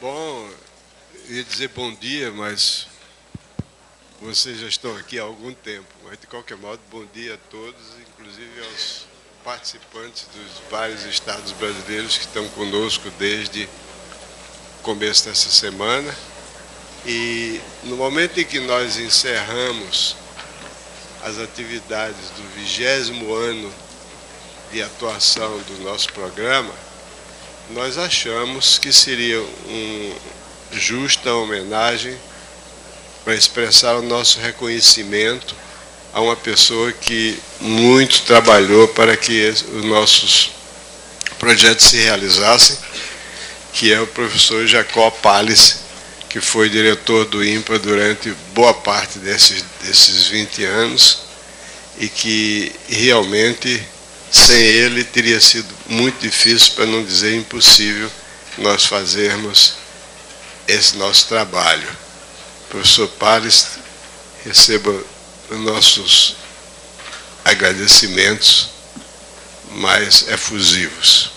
Bom, eu ia dizer bom dia, mas vocês já estão aqui há algum tempo. Mas, de qualquer modo, bom dia a todos, inclusive aos participantes dos vários estados brasileiros que estão conosco desde o começo dessa semana. E no momento em que nós encerramos as atividades do 20º ano de atuação do nosso programa, nós achamos que seria uma justa homenagem para expressar o nosso reconhecimento a uma pessoa que muito trabalhou para que os nossos projetos se realizassem, que é o professor Jacó Palles, que foi diretor do INPA durante boa parte desses 20 anos e que realmente, sem ele, teria sido muito difícil, para não dizer impossível, nós fazermos esse nosso trabalho. Professor Palles, receba os nossos agradecimentos mais efusivos.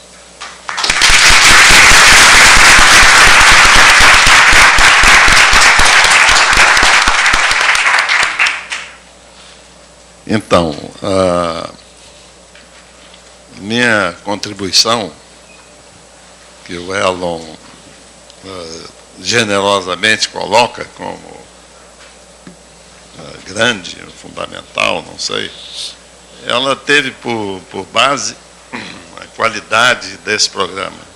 Então, minha contribuição, que o Elon generosamente coloca como grande, fundamental, não sei, ela teve por base a qualidade desse programa.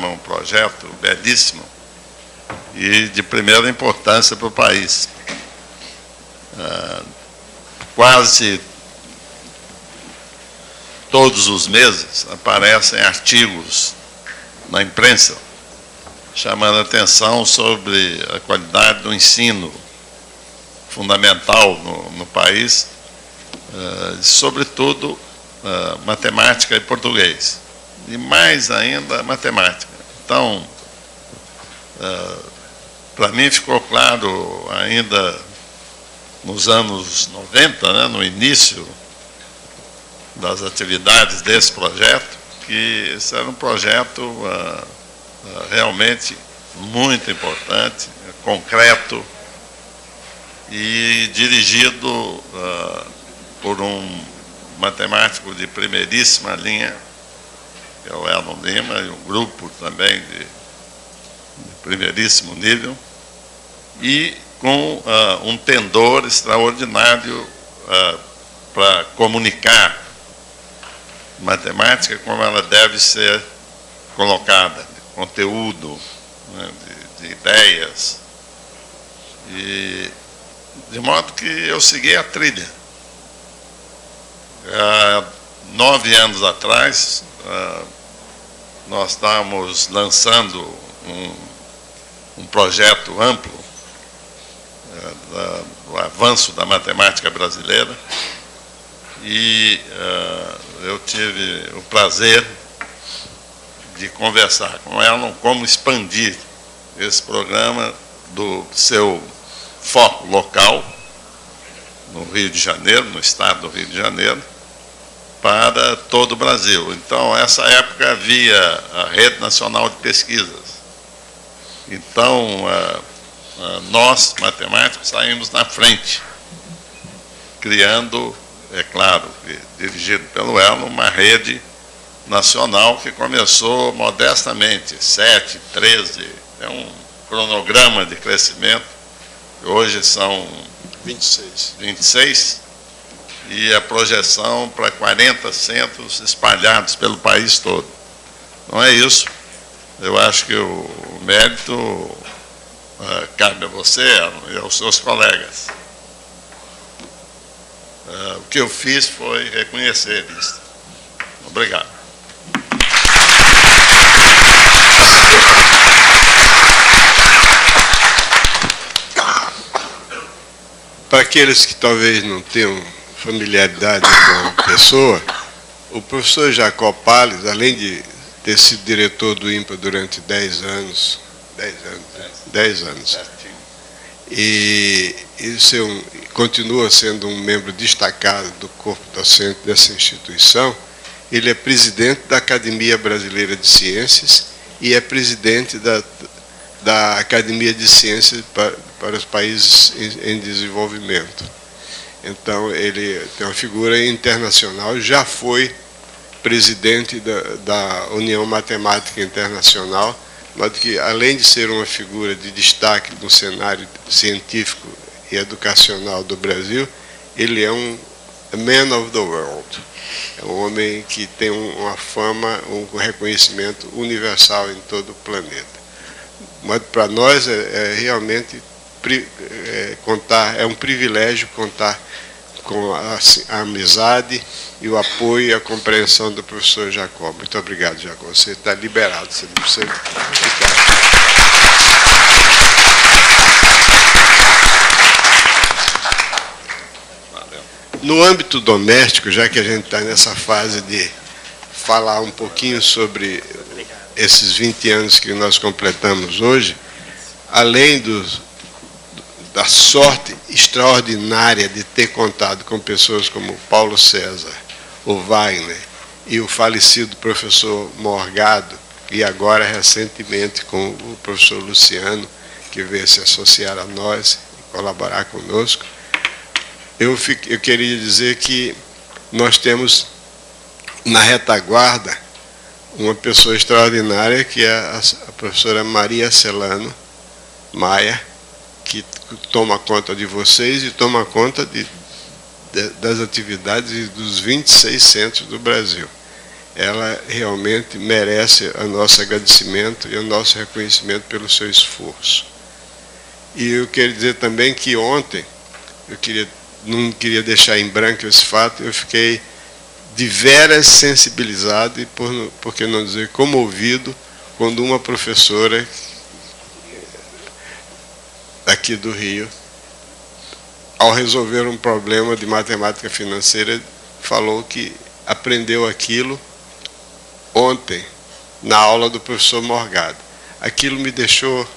Um projeto belíssimo e de primeira importância para o país. Quase todos os meses aparecem artigos na imprensa chamando a atenção sobre a qualidade do ensino fundamental no país, sobretudo matemática e português, e mais ainda matemática. Então, para mim ficou claro ainda nos anos 90, né, no início das atividades desse projeto, que esse era um projeto realmente muito importante, concreto e dirigido por um matemático de primeiríssima linha, que é o Elon Lima, e um grupo também de primeiríssimo nível, e com um pendor extraordinário para comunicar matemática como ela deve ser colocada, de conteúdo, né, de ideias, e de modo que eu segui a trilha. Há 9 anos atrás, nós estávamos lançando um projeto amplo do avanço da matemática brasileira, e eu tive o prazer de conversar com ela como expandir esse programa do seu foco local, no Rio de Janeiro, no estado do Rio de Janeiro, para todo o Brasil. Então, nessa época havia a Rede Nacional de Pesquisas. Então, nós, matemáticos, saímos na frente, criando, é claro, dirigido pelo Elon, uma rede nacional que começou modestamente, 7, 13, é um cronograma de crescimento, hoje são 26, e a projeção para 40 centros espalhados pelo país todo. Não é isso. Eu acho que o mérito cabe a você e aos seus colegas. O que eu fiz foi reconhecer isso. Obrigado. Para aqueles que talvez não tenham familiaridade com a pessoa, o professor Jacó Palles, além de ter sido diretor do INPA durante 10 anos, e continua sendo um membro destacado do corpo docente dessa instituição. Ele é presidente da Academia Brasileira de Ciências e é presidente da Academia de Ciências para os Países em Desenvolvimento. Então, ele tem uma figura internacional, já foi presidente da União Matemática Internacional, mas que, além de ser uma figura de destaque no cenário científico e educacional do Brasil, ele é um man of the world. É um homem que tem uma fama, um reconhecimento universal em todo o planeta. Mas para nós realmente é um privilégio contar com a amizade e o apoio e a compreensão do professor Jacó. Muito obrigado, Jacó. Você está liberado. Você não precisa ficar. No âmbito doméstico, já que a gente está nessa fase de falar um pouquinho sobre esses 20 anos que nós completamos hoje, além da sorte extraordinária de ter contado com pessoas como Paulo César, o Wagner e o falecido professor Morgado, e agora recentemente com o professor Luciano, que veio se associar a nós e colaborar conosco, eu queria dizer que nós temos na retaguarda uma pessoa extraordinária, que é a professora Maria Celano Maia, que toma conta de vocês e toma conta das atividades dos 26 centros do Brasil. Ela realmente merece o nosso agradecimento e o nosso reconhecimento pelo seu esforço. E eu quero dizer também que ontem, não queria deixar em branco esse fato, eu fiquei de veras sensibilizado e, por que não dizer, comovido, quando uma professora daqui do Rio, ao resolver um problema de matemática financeira, falou que aprendeu aquilo ontem, na aula do professor Morgado. Aquilo me deixou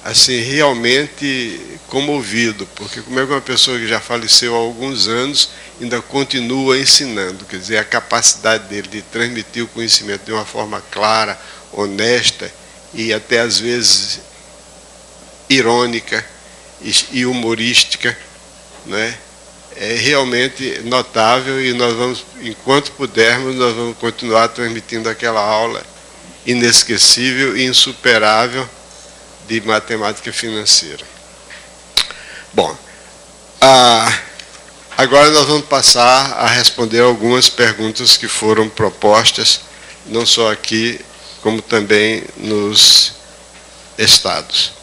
assim, realmente comovido, porque como é que uma pessoa que já faleceu há alguns anos ainda continua ensinando, quer dizer, a capacidade dele de transmitir o conhecimento de uma forma clara, honesta e até às vezes irônica e humorística, né? É realmente notável, e nós vamos, enquanto pudermos, nós vamos continuar transmitindo aquela aula inesquecível e insuperável de matemática financeira. Bom, agora nós vamos passar a responder algumas perguntas que foram propostas, não só aqui, como também nos estados.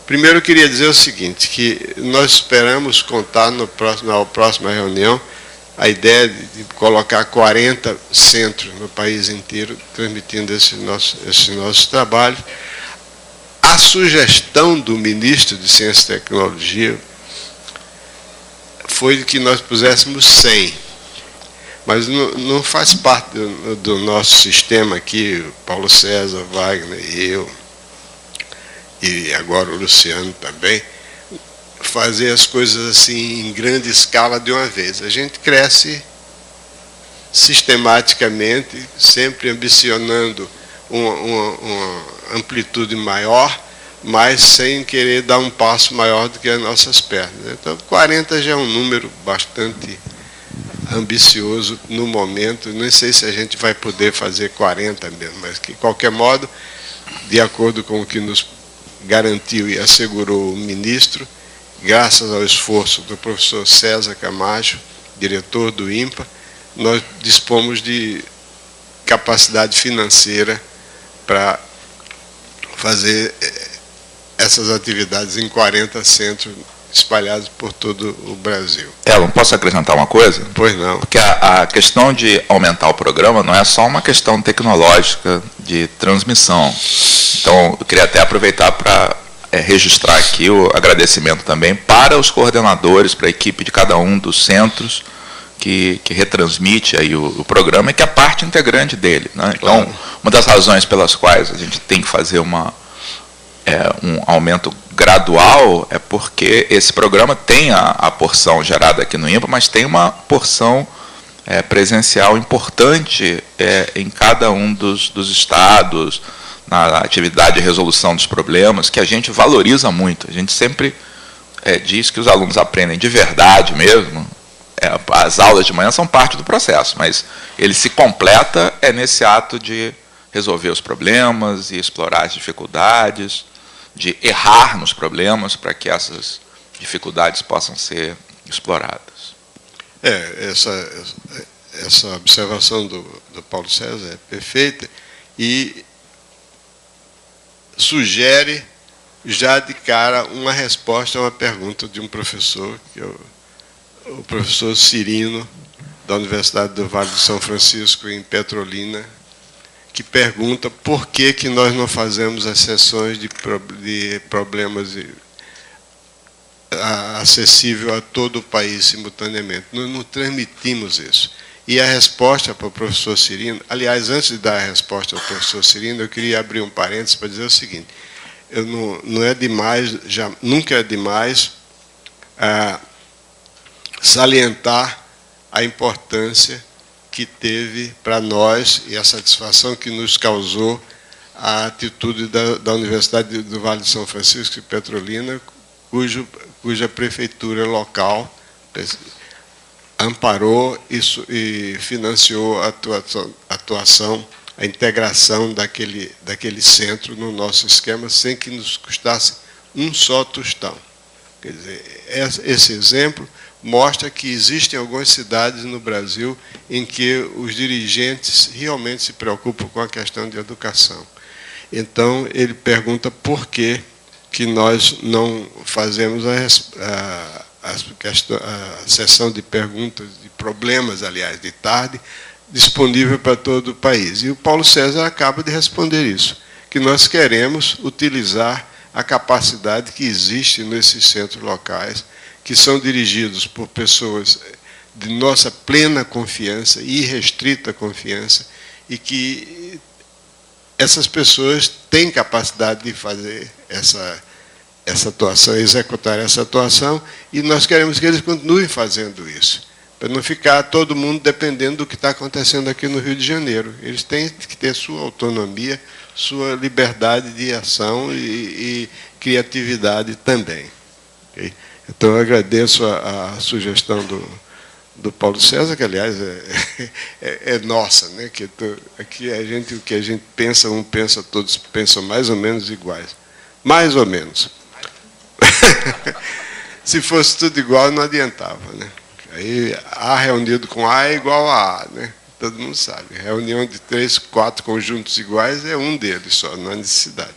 Primeiro, eu queria dizer o seguinte, que nós esperamos contar na próxima reunião a ideia de colocar 40 centros no país inteiro, transmitindo esses nossos trabalhos. A sugestão do ministro de Ciência e Tecnologia foi que nós puséssemos 100, mas não faz parte do nosso sistema aqui, Paulo César, Wagner e eu, e agora o Luciano também, fazer as coisas assim em grande escala de uma vez. A gente cresce sistematicamente, sempre ambicionando uma amplitude maior, mas sem querer dar um passo maior do que as nossas pernas. Então, 40 já é um número bastante ambicioso no momento. Nem sei se a gente vai poder fazer 40 mesmo, mas que, de qualquer modo, de acordo com o que nos garantiu e assegurou o ministro, graças ao esforço do professor César Camacho, diretor do INPA, nós dispomos de capacidade financeira para fazer essas atividades em 40 centros espalhados por todo o Brasil. Elon, posso acrescentar uma coisa? Pois não. Porque a questão de aumentar o programa não é só uma questão tecnológica de transmissão. Então, eu queria até aproveitar para registrar aqui o agradecimento também para os coordenadores, para a equipe de cada um dos centros que retransmite aí o programa e que é parte integrante dele, né? Então, claro, uma das razões pelas quais a gente tem que fazer um aumento gradual é porque esse programa tem a porção gerada aqui no INPA, mas tem uma porção presencial importante em cada um dos estados, na atividade de resolução dos problemas, que a gente valoriza muito. A gente sempre diz que os alunos aprendem de verdade mesmo. As aulas de manhã são parte do processo, mas ele se completa nesse ato de resolver os problemas e explorar as dificuldades, de errar nos problemas para que essas dificuldades possam ser exploradas. Essa observação do Paulo César é perfeita e sugere já de cara uma resposta a uma pergunta de um professor, que é o professor Cirino, da Universidade do Vale do São Francisco, em Petrolina, que pergunta por que nós não fazemos as sessões de problemas acessível a todo o país simultaneamente. Nós não transmitimos isso. E a resposta para o professor Cirino, aliás, antes de dar a resposta ao professor Cirino, eu queria abrir um parênteses para dizer o seguinte: não é demais, nunca é demais salientar a importância que teve para nós e a satisfação que nos causou a atitude da Universidade do Vale do São Francisco de Petrolina, cuja prefeitura local amparou e financiou a atuação, a integração daquele centro no nosso esquema, sem que nos custasse um só tostão. Quer dizer, esse exemplo mostra que existem algumas cidades no Brasil em que os dirigentes realmente se preocupam com a questão de educação. Então, ele pergunta por que nós não fazemos a sessão de perguntas, de problemas, aliás, de tarde, disponível para todo o país. E o Paulo César acaba de responder isso, que nós queremos utilizar a capacidade que existe nesses centros locais, que são dirigidos por pessoas de nossa plena confiança e irrestrita confiança, e que essas pessoas têm capacidade de fazer essa atuação, executar essa atuação, e nós queremos que eles continuem fazendo isso, para não ficar todo mundo dependendo do que está acontecendo aqui no Rio de Janeiro. Eles têm que ter sua autonomia, sua liberdade de ação e criatividade também. Okay? Então, eu agradeço a sugestão do Paulo César, que, aliás, é nossa, né? Que aqui o que a gente pensa, todos pensam mais ou menos iguais. Mais ou menos. Se fosse tudo igual, não adiantava, né? Aí, A reunido com A é igual a A, né? Todo mundo sabe. Reunião de 3, 4 conjuntos iguais é um deles só, não há necessidade.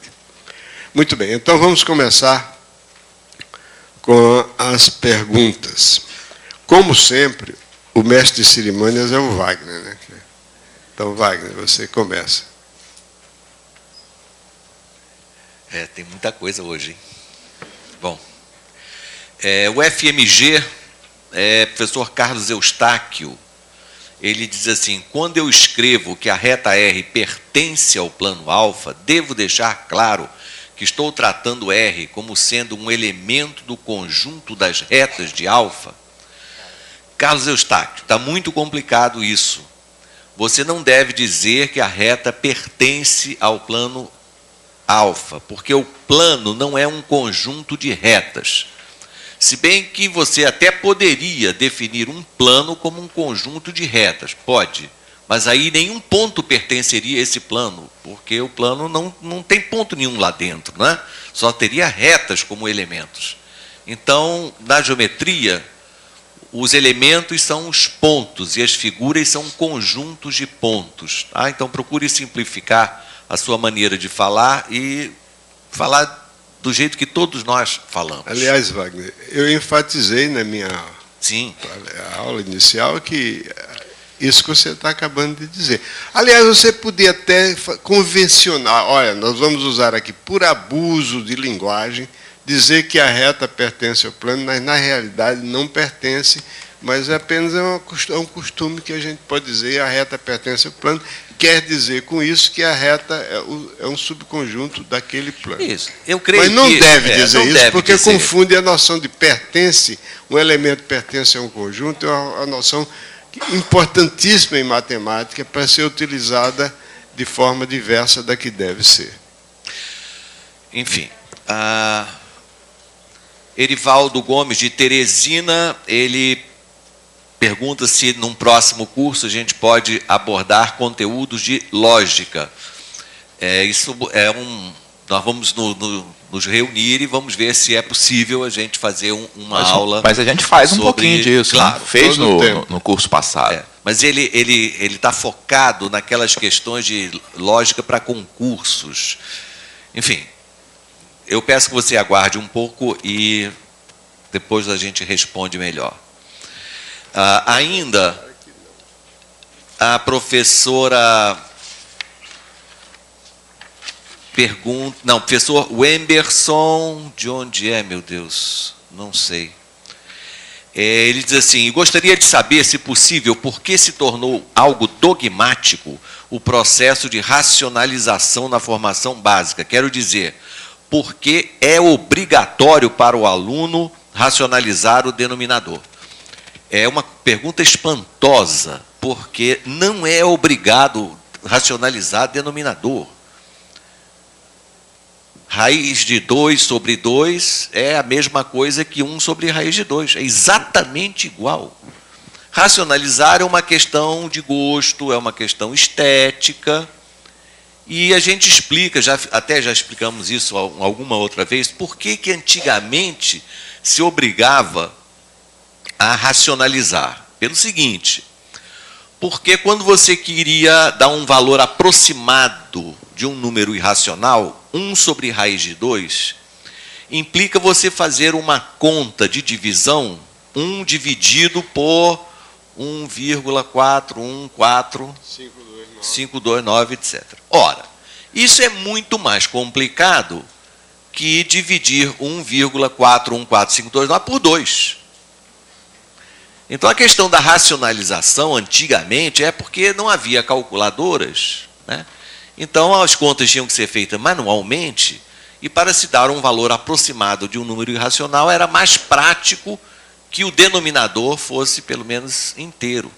Muito bem, então vamos começar com as perguntas. Como sempre, o mestre de cerimônias é o Wagner, né? Então, Wagner, você começa. Tem muita coisa hoje, hein? Bom, o FMG, professor Carlos Eustáquio, ele diz assim: quando eu escrevo que a reta R pertence ao plano alfa, devo deixar claro que estou tratando R como sendo um elemento do conjunto das retas de alfa? Carlos Eustáquio, está muito complicado isso. Você não deve dizer que a reta pertence ao plano alfa, porque o plano não é um conjunto de retas. Se bem que você até poderia definir um plano como um conjunto de retas, pode, mas aí nenhum ponto pertenceria a esse plano, porque o plano não tem ponto nenhum lá dentro, né? Só teria retas como elementos. Então, na geometria, os elementos são os pontos e as figuras são conjuntos de pontos. Tá? Então, procure simplificar a sua maneira de falar e falar do jeito que todos nós falamos. Aliás, Wagner, eu enfatizei na minha aula inicial que isso que você está acabando de dizer. Aliás, você podia até convencionar, olha, nós vamos usar aqui, por abuso de linguagem, dizer que a reta pertence ao plano, mas na realidade não pertence, mas apenas é um costume que a gente pode dizer, a reta pertence ao plano, quer dizer com isso que a reta é um subconjunto daquele plano. Isso. Eu creio mas não que, deve dizer isso, deve porque dizer. Confunde a noção de pertence, um elemento pertence a um conjunto, é uma noção importantíssima em matemática para ser utilizada de forma diversa da que deve ser. enfim. Erivaldo Gomes, de Teresina, ele pergunta se num próximo curso a gente pode abordar conteúdos de lógica. Nós vamos nos reunir e vamos ver se é possível a gente fazer uma aula. Mas a gente faz sobre, um pouquinho disso, claro, né? Fez no curso passado. Mas ele está focado naquelas questões de lógica para concursos. Enfim, eu peço que você aguarde um pouco e depois a gente responde melhor. Ainda, a professora pergunta... Não, professor Wemberson, de onde é, meu Deus? Não sei. Ele diz assim, gostaria de saber, se possível, por que se tornou algo dogmático o processo de racionalização na formação básica. Quero dizer, por que é obrigatório para o aluno racionalizar o denominador? É uma pergunta espantosa, porque não é obrigado racionalizar denominador. Raiz de 2 sobre 2 é a mesma coisa que 1 sobre raiz de 2. É exatamente igual. Racionalizar é uma questão de gosto, é uma questão estética. E a gente explica, até já explicamos isso alguma outra vez, por que antigamente se obrigava a racionalizar. Pelo seguinte, porque quando você queria dar um valor aproximado de um número irracional, 1 sobre raiz de 2, implica você fazer uma conta de divisão, 1 dividido por 1,414, 529, etc. Ora, isso é muito mais complicado que dividir 1,414529 por 2. Então, a questão da racionalização, antigamente, é porque não havia calculadoras, né? Então, as contas tinham que ser feitas manualmente, e para se dar um valor aproximado de um número irracional, era mais prático que o denominador fosse, pelo menos, inteiro.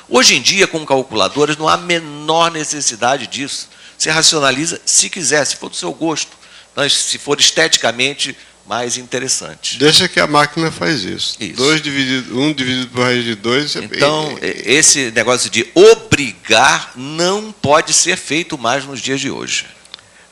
Hoje em dia, com calculadoras, não há a menor necessidade disso. Você racionaliza se quiser, se for do seu gosto, mas se for esteticamente mais interessante. Deixa que a máquina faz isso. 1 dividido por raiz de 2... Então, esse negócio de obrigar não pode ser feito mais nos dias de hoje.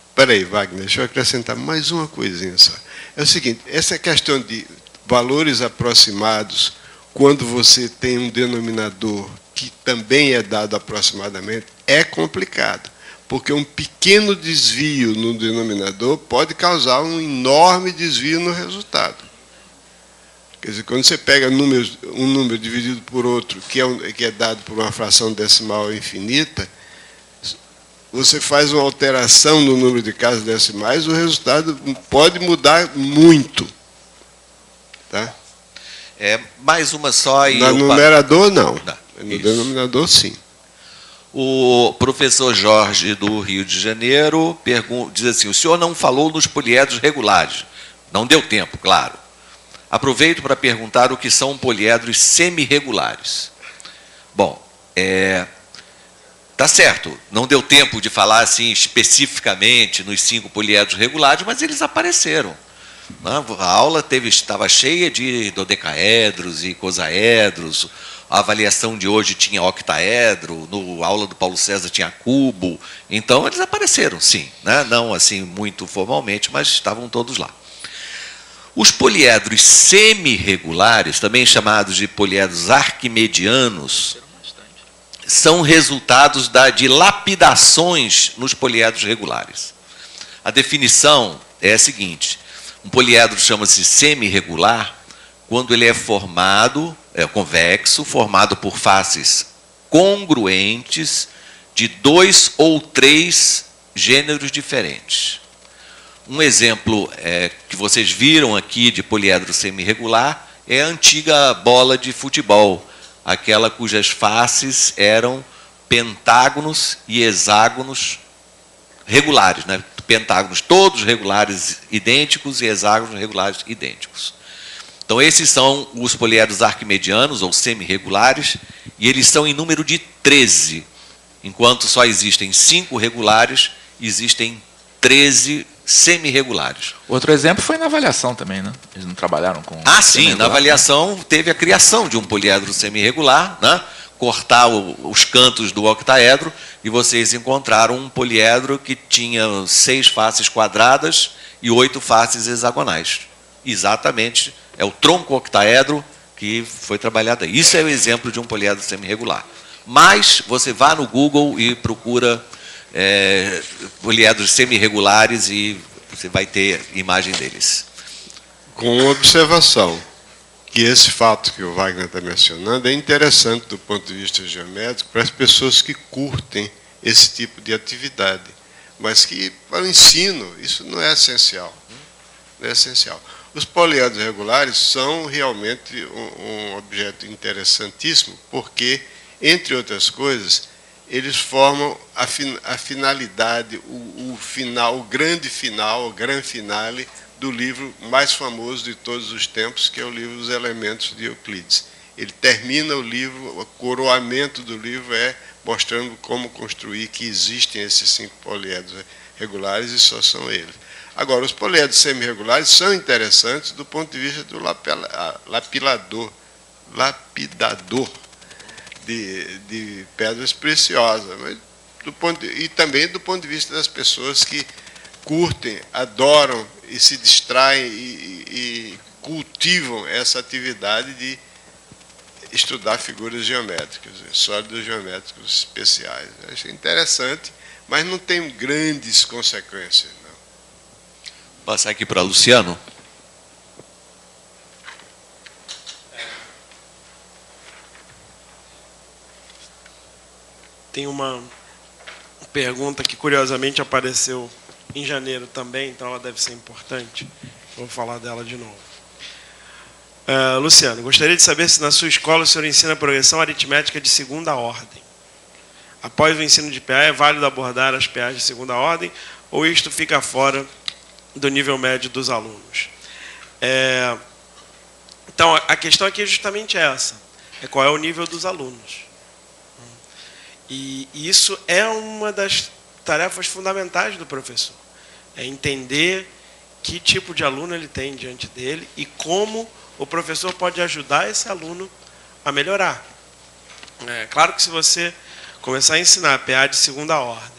Espera aí, Wagner, deixa eu acrescentar mais uma coisinha só. É o seguinte, essa questão de valores aproximados, quando você tem um denominador que também é dado aproximadamente, é complicado. Porque um pequeno desvio no denominador pode causar um enorme desvio no resultado. Quer dizer, quando você pega um número dividido por outro, que é dado por uma fração decimal infinita, você faz uma alteração no número de casas decimais, o resultado pode mudar muito. Tá? Mais uma só e... No numerador, não. No denominador, sim. O professor Jorge, do Rio de Janeiro, diz assim, o senhor não falou nos poliedros regulares. Não deu tempo, claro. Aproveito para perguntar o que são poliedros semi-regulares. Bom, tá certo, não deu tempo de falar assim especificamente nos 5 poliedros regulares, mas eles apareceram. A aula estava cheia de dodecaedros e cosaedros. A avaliação de hoje tinha octaedro, na aula do Paulo César tinha cubo. Então, eles apareceram, sim. Né? Não assim muito formalmente, mas estavam todos lá. Os poliedros semi-regulares, também chamados de poliedros arquimedianos, são resultados de lapidações nos poliedros regulares. A definição é a seguinte: um poliedro chama-se semi-regular quando ele é convexo, formado por faces congruentes de 2 ou 3 gêneros diferentes. Um exemplo que vocês viram aqui de poliedro semi-regular é a antiga bola de futebol, aquela cujas faces eram pentágonos e hexágonos regulares, né? Pentágonos todos regulares idênticos e hexágonos regulares idênticos. Então, esses são os poliedros arquimedianos, ou semi-regulares, e eles são em número de 13. Enquanto só existem 5 regulares, existem 13 semi-regulares. Outro exemplo foi na avaliação também, né? Eles não trabalharam com... Sim, na avaliação teve a criação de um poliedro semi-regular, né? Cortar os cantos do octaedro, e vocês encontraram um poliedro que tinha 6 faces quadradas e 8 faces hexagonais. Exatamente, é o tronco octaedro que foi trabalhado aí. Isso é o exemplo de um poliedro semi-regular. Mas você vá no Google e procura poliedros semi-regulares e você vai ter imagem deles. Com observação que esse fato que o Wagner está mencionando é interessante do ponto de vista geométrico para as pessoas que curtem esse tipo de atividade, mas que para o ensino isso não é essencial. Não é essencial. Os poliedros regulares são realmente um objeto interessantíssimo, porque, entre outras coisas, eles formam a finalidade, o final, o grande finale do livro mais famoso de todos os tempos, que é o livro Os Elementos de Euclides. Ele termina o livro, o coroamento do livro é mostrando como construir, que existem esses 5 poliedros regulares e só são eles. Agora, os poliedros semi-regulares são interessantes do ponto de vista do lapidador de pedras preciosas, mas e também do ponto de vista das pessoas que curtem, adoram e se distraem e cultivam essa atividade de estudar figuras geométricas, sólidos geométricos especiais. Eu achei interessante, mas não tem grandes consequências. Não. Vou passar aqui para Luciano. Tem uma pergunta que, curiosamente, apareceu em janeiro também, então ela deve ser importante. Vou falar dela de novo. Luciano, gostaria de saber se na sua escola o senhor ensina progressão aritmética de segunda ordem. Após o ensino de PA, é válido abordar as PAs de segunda ordem ou isto fica fora do nível médio dos alunos? Então, a questão aqui é justamente essa. Qual é o nível dos alunos? E isso é uma das tarefas fundamentais do professor. É entender que tipo de aluno ele tem diante dele e como o professor pode ajudar esse aluno a melhorar. Claro que se você começar a ensinar PA de segunda ordem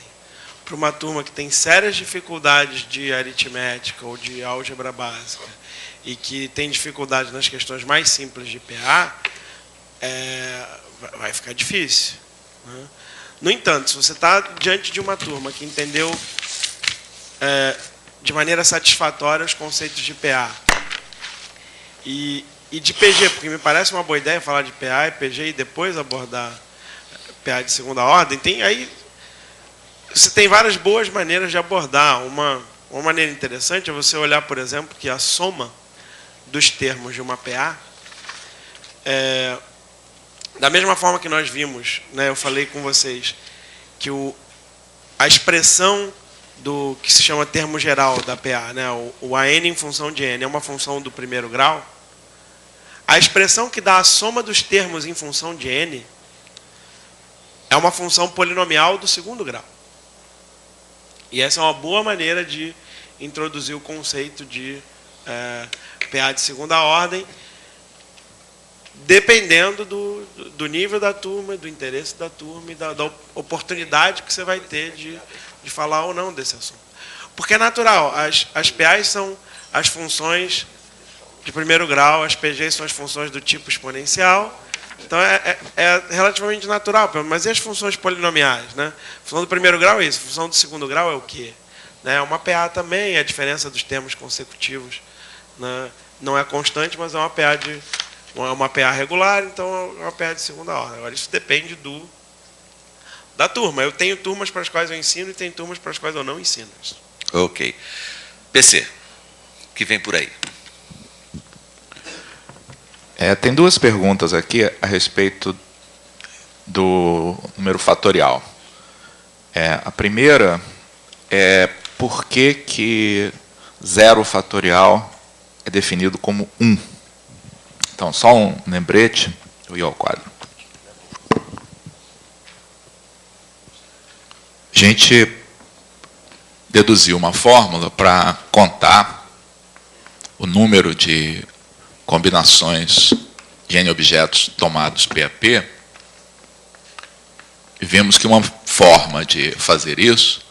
para uma turma que tem sérias dificuldades de aritmética ou de álgebra básica e que tem dificuldade nas questões mais simples de PA, vai ficar difícil, né? No entanto, se você está diante de uma turma que entendeu de maneira satisfatória os conceitos de PA e de PG, porque me parece uma boa ideia falar de PA e PG e depois abordar PA de segunda ordem, aí você tem várias boas maneiras de abordar. Uma maneira interessante é você olhar, por exemplo, que a soma dos termos de uma PA da mesma forma que nós vimos, né, eu falei com vocês, que a expressão do que se chama termo geral da PA, né, o AN em função de N, é uma função do primeiro grau. A expressão que dá a soma dos termos em função de N é uma função polinomial do segundo grau. E essa é uma boa maneira de introduzir o conceito de PA de segunda ordem, dependendo do nível da turma, do interesse da turma e da oportunidade que você vai ter de falar ou não desse assunto. Porque é natural, as PAs são as funções de primeiro grau, as PGs são as funções do tipo exponencial, então é relativamente natural, mas e as funções polinomiais? Né? A função do primeiro grau é isso, a função do segundo grau é o quê? Né? Uma PA também, a diferença dos termos consecutivos, né? Não é constante, mas é uma PA regular, então é uma PA de segunda ordem. Agora, isso depende da turma. Eu tenho turmas para as quais eu ensino e tenho turmas para as quais eu não ensino. Ok. PC, o que vem por aí? Tem duas perguntas aqui a respeito do número fatorial. A primeira é por que 0 fatorial é definido como 1? Então, só um lembrete, eu ia ao quadro. A gente deduziu uma fórmula para contar o número de combinações de N objetos tomados P a P, e vimos que uma forma de fazer isso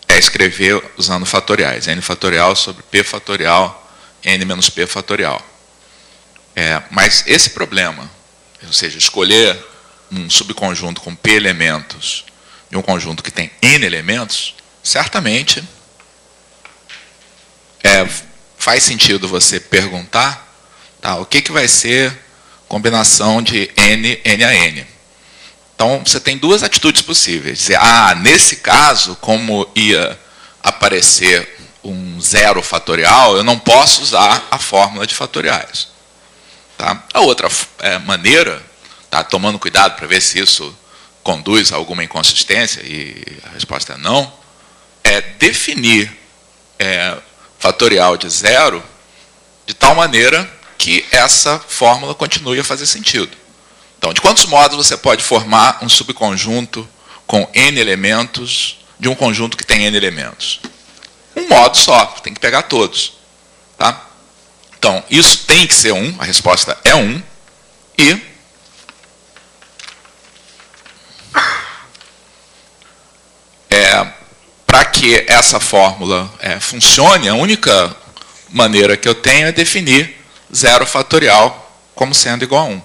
é escrever usando fatoriais, N fatorial sobre P fatorial, N menos P fatorial. Mas esse problema, ou seja, escolher um subconjunto com P elementos e um conjunto que tem N elementos, certamente faz sentido você perguntar, tá, o que vai ser combinação de N, N a N. Então, você tem duas atitudes possíveis. Dizer, nesse caso, como ia aparecer um zero fatorial, eu não posso usar a fórmula de fatoriais. Tá? A outra maneira, tá, tomando cuidado para ver se isso conduz a alguma inconsistência, e a resposta é não, é definir fatorial de zero de tal maneira que essa fórmula continue a fazer sentido. Então, de quantos modos você pode formar um subconjunto com N elementos de um conjunto que tem N elementos? Um modo só, tem que pegar todos. Tá? Então, isso tem que ser 1, a resposta é 1, e para que essa fórmula funcione, a única maneira que eu tenho é definir zero fatorial como sendo igual a 1.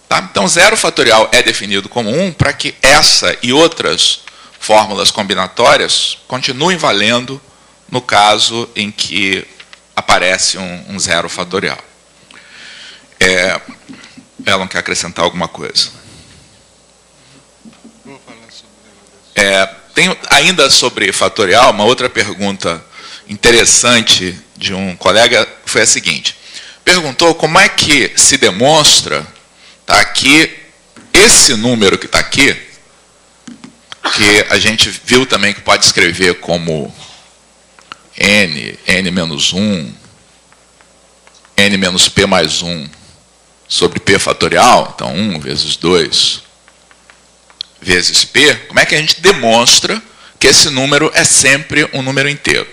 Tá? Então, zero fatorial é definido como 1 para que essa e outras fórmulas combinatórias continuem valendo no caso em que aparece um zero fatorial. Elon quer acrescentar alguma coisa? Vou falar sobre tem ainda sobre fatorial, uma outra pergunta interessante de um colega foi a seguinte. Perguntou como é que se demonstra, tá, que esse número que está aqui, que a gente viu também que pode escrever como n, n menos 1, n menos p mais 1 sobre p fatorial, então 1 vezes 2 vezes p, como é que a gente demonstra que esse número é sempre um número inteiro?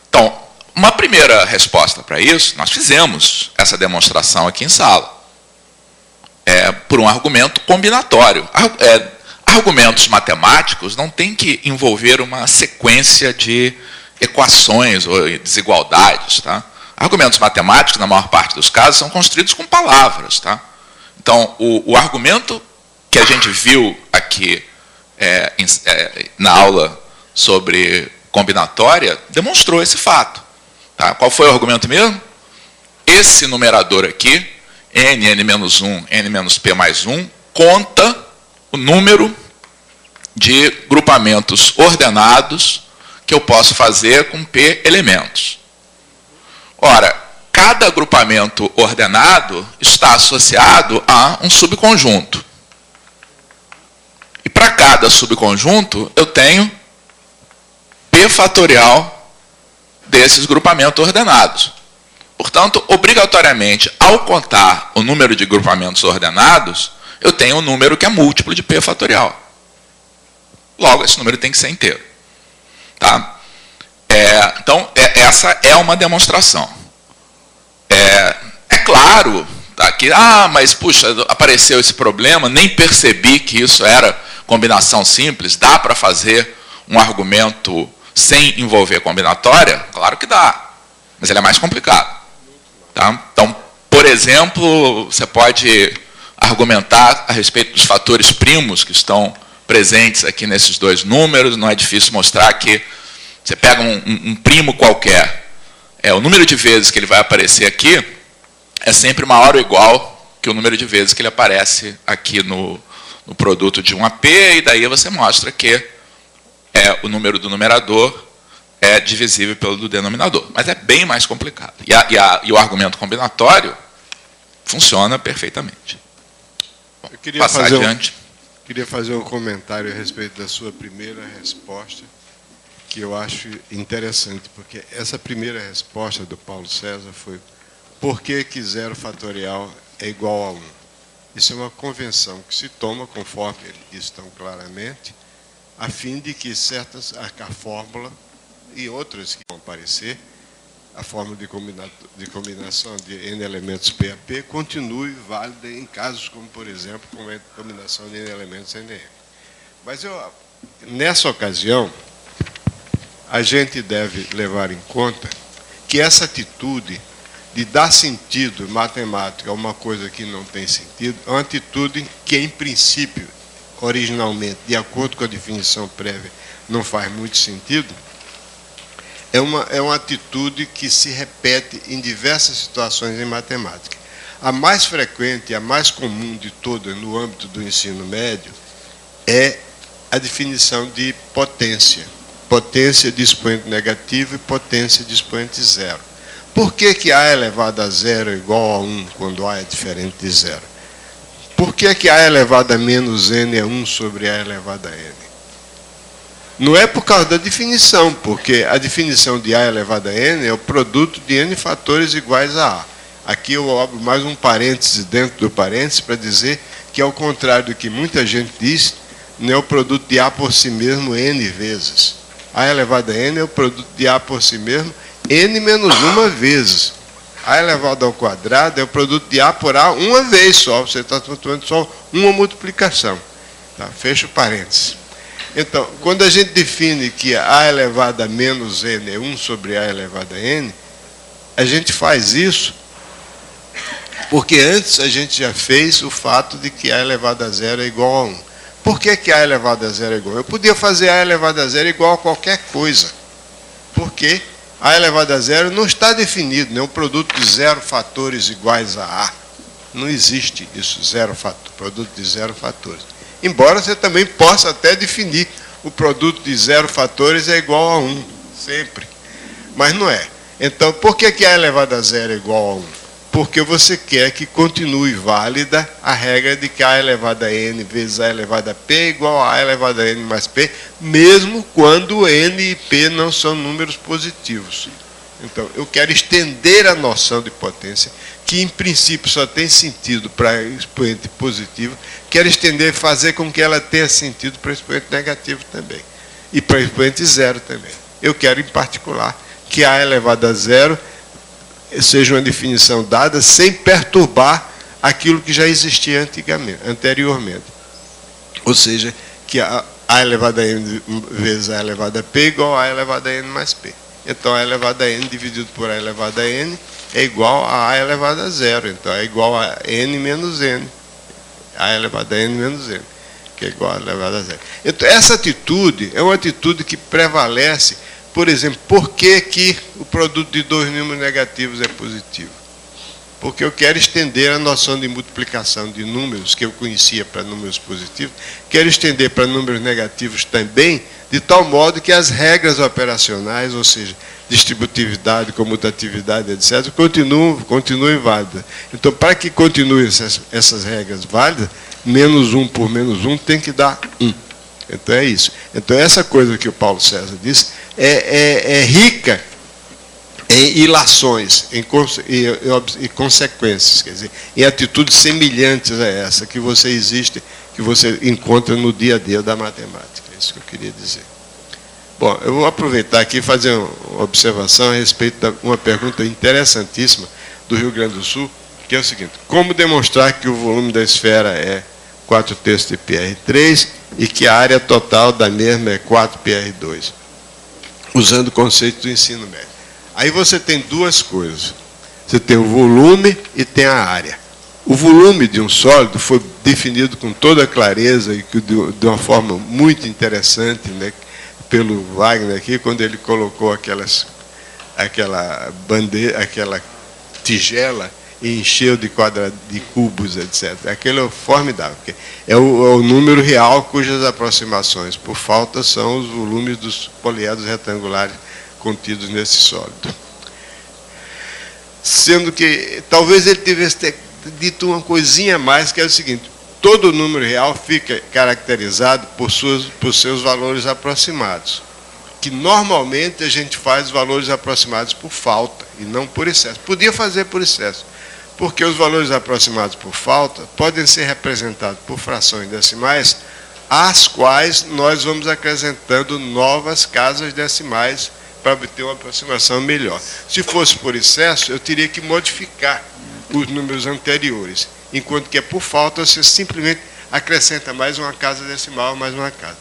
Então, uma primeira resposta para isso, nós fizemos essa demonstração aqui em sala, por um argumento combinatório. Argumentos matemáticos não tem que envolver uma sequência de equações ou desigualdades. Tá? Argumentos matemáticos, na maior parte dos casos, são construídos com palavras. Tá? Então, o argumento que a gente viu aqui na aula sobre combinatória demonstrou esse fato. Tá? Qual foi o argumento mesmo? Esse numerador aqui, n, n menos 1, n menos p mais 1, conta o número de grupamentos ordenados que eu posso fazer com p elementos. Ora, cada grupamento ordenado está associado a um subconjunto. E para cada subconjunto, eu tenho p fatorial desses grupamentos ordenados. Portanto, obrigatoriamente, ao contar o número de grupamentos ordenados, eu tenho um número que é múltiplo de p fatorial. Logo, esse número tem que ser inteiro. Tá? Então, essa é uma demonstração. É claro, tá, que, mas, puxa, apareceu esse problema, nem percebi que isso era combinação simples, dá para fazer um argumento sem envolver combinatória? Claro que dá, mas ele é mais complicado. Tá? Então, por exemplo, você pode argumentar a respeito dos fatores primos que estão presentes aqui nesses dois números. Não é difícil mostrar que você pega um primo qualquer, o número de vezes que ele vai aparecer aqui é sempre maior ou igual que o número de vezes que ele aparece aqui no produto de 1 a p, e daí você mostra que o número do numerador é divisível pelo do denominador. Mas é bem mais complicado. E o argumento combinatório funciona perfeitamente. Bom, eu queria passar adiante. Queria fazer um comentário a respeito da sua primeira resposta, que eu acho interessante, porque essa primeira resposta do Paulo César foi: por que zero fatorial é igual a 1? Isso é uma convenção que se toma, conforme ele diz tão claramente, a fim de que a fórmula e outras que vão aparecer, a fórmula de combinação de N elementos PAP continue válida em casos como, por exemplo, como a combinação de N elementos NM. Mas nessa ocasião, a gente deve levar em conta que essa atitude de dar sentido matemático a uma coisa que não tem sentido é uma atitude que, em princípio, originalmente, de acordo com a definição prévia, não faz muito sentido. É uma atitude que se repete em diversas situações em matemática. A mais frequente e a mais comum de todas no âmbito do ensino médio é a definição de potência. Potência de expoente negativo e potência de expoente zero. Por que A elevado a zero é igual a 1 quando A é diferente de zero? Por que A elevado a menos N é 1 sobre A elevado a N? Não é por causa da definição, porque a definição de A elevado a N é o produto de N fatores iguais a A. Aqui eu abro mais um parêntese dentro do parêntese para dizer que, ao contrário do que muita gente diz, não é o produto de A por si mesmo N vezes. A elevado a N é o produto de A por si mesmo N menos uma vezes. A elevado ao quadrado é o produto de A por A uma vez só. Você está tomando só uma multiplicação. Tá? Fecha o parênteses. Então, quando a gente define que A elevado a menos N é 1 sobre A elevado a N, a gente faz isso porque antes a gente já fez o fato de que A elevado a zero é igual a 1. Por que A elevado a zero é igual? Eu podia fazer A elevado a zero igual a qualquer coisa. Porque A elevado a zero não está definido, não é um produto de zero fatores iguais a A. Não existe isso, produto de zero fatores. Embora você também possa até definir o produto de zero fatores é igual a 1, sempre. Mas não é. Então, por que A elevado a zero é igual a 1? Porque você quer que continue válida a regra de que A elevado a N vezes A elevado a P é igual a A elevado a N mais P, mesmo quando N e P não são números positivos. Então, eu quero estender a noção de potência, que em princípio só tem sentido para expoente positivo, quero estender, fazer com que ela tenha sentido para expoente negativo também, e para expoente zero também. Eu quero, em particular, que A elevado a zero seja uma definição dada sem perturbar aquilo que já existia anteriormente. Ou seja, que A elevado a N vezes A elevado a P é igual a A elevado a N mais P. Então, A elevado a N dividido por A elevado a N é igual a A elevado a zero. Então, é igual a N menos N. A elevado a N menos N, que é igual a elevado a zero. Então, essa atitude é uma atitude que prevalece. Por exemplo, por que o produto de dois números negativos é positivo? Porque eu quero estender a noção de multiplicação de números que eu conhecia para números positivos, quero estender para números negativos também, de tal modo que as regras operacionais, ou seja, distributividade, comutatividade, etc., continuem válidas. Então, para que continuem essas regras válidas, menos 1 por menos 1 tem que dar 1. Então, é isso. Então, essa coisa que o Paulo César disse é rica em ilações e consequências, quer dizer, em atitudes semelhantes a essa que você encontra no dia a dia da matemática. É isso que eu queria dizer. Bom, eu vou aproveitar aqui e fazer uma observação a respeito de uma pergunta interessantíssima do Rio Grande do Sul, que é o seguinte: como demonstrar que o volume da esfera é 4/3 de PR3 e que a área total da mesma é 4PR2, usando o conceito do ensino médio? Aí você tem duas coisas. Você tem o volume e tem a área. O volume de um sólido foi definido com toda clareza e de uma forma muito interessante, né, pelo Wagner aqui, quando ele colocou aquela tigela e encheu de cubos, etc. Aquilo é formidável. É o número real cujas aproximações por falta são os volumes dos poliedros retangulares contidos nesse sólido. Sendo que talvez ele tivesse dito uma coisinha a mais, que é o seguinte: todo número real fica caracterizado por seus valores aproximados, que normalmente a gente faz valores aproximados por falta e não por excesso. Podia fazer por excesso, porque os valores aproximados por falta podem ser representados por frações decimais às quais nós vamos acrescentando novas casas decimais para obter uma aproximação melhor. Se fosse por excesso, eu teria que modificar os números anteriores, enquanto que é por falta, você simplesmente acrescenta mais uma casa decimal, mais uma casa.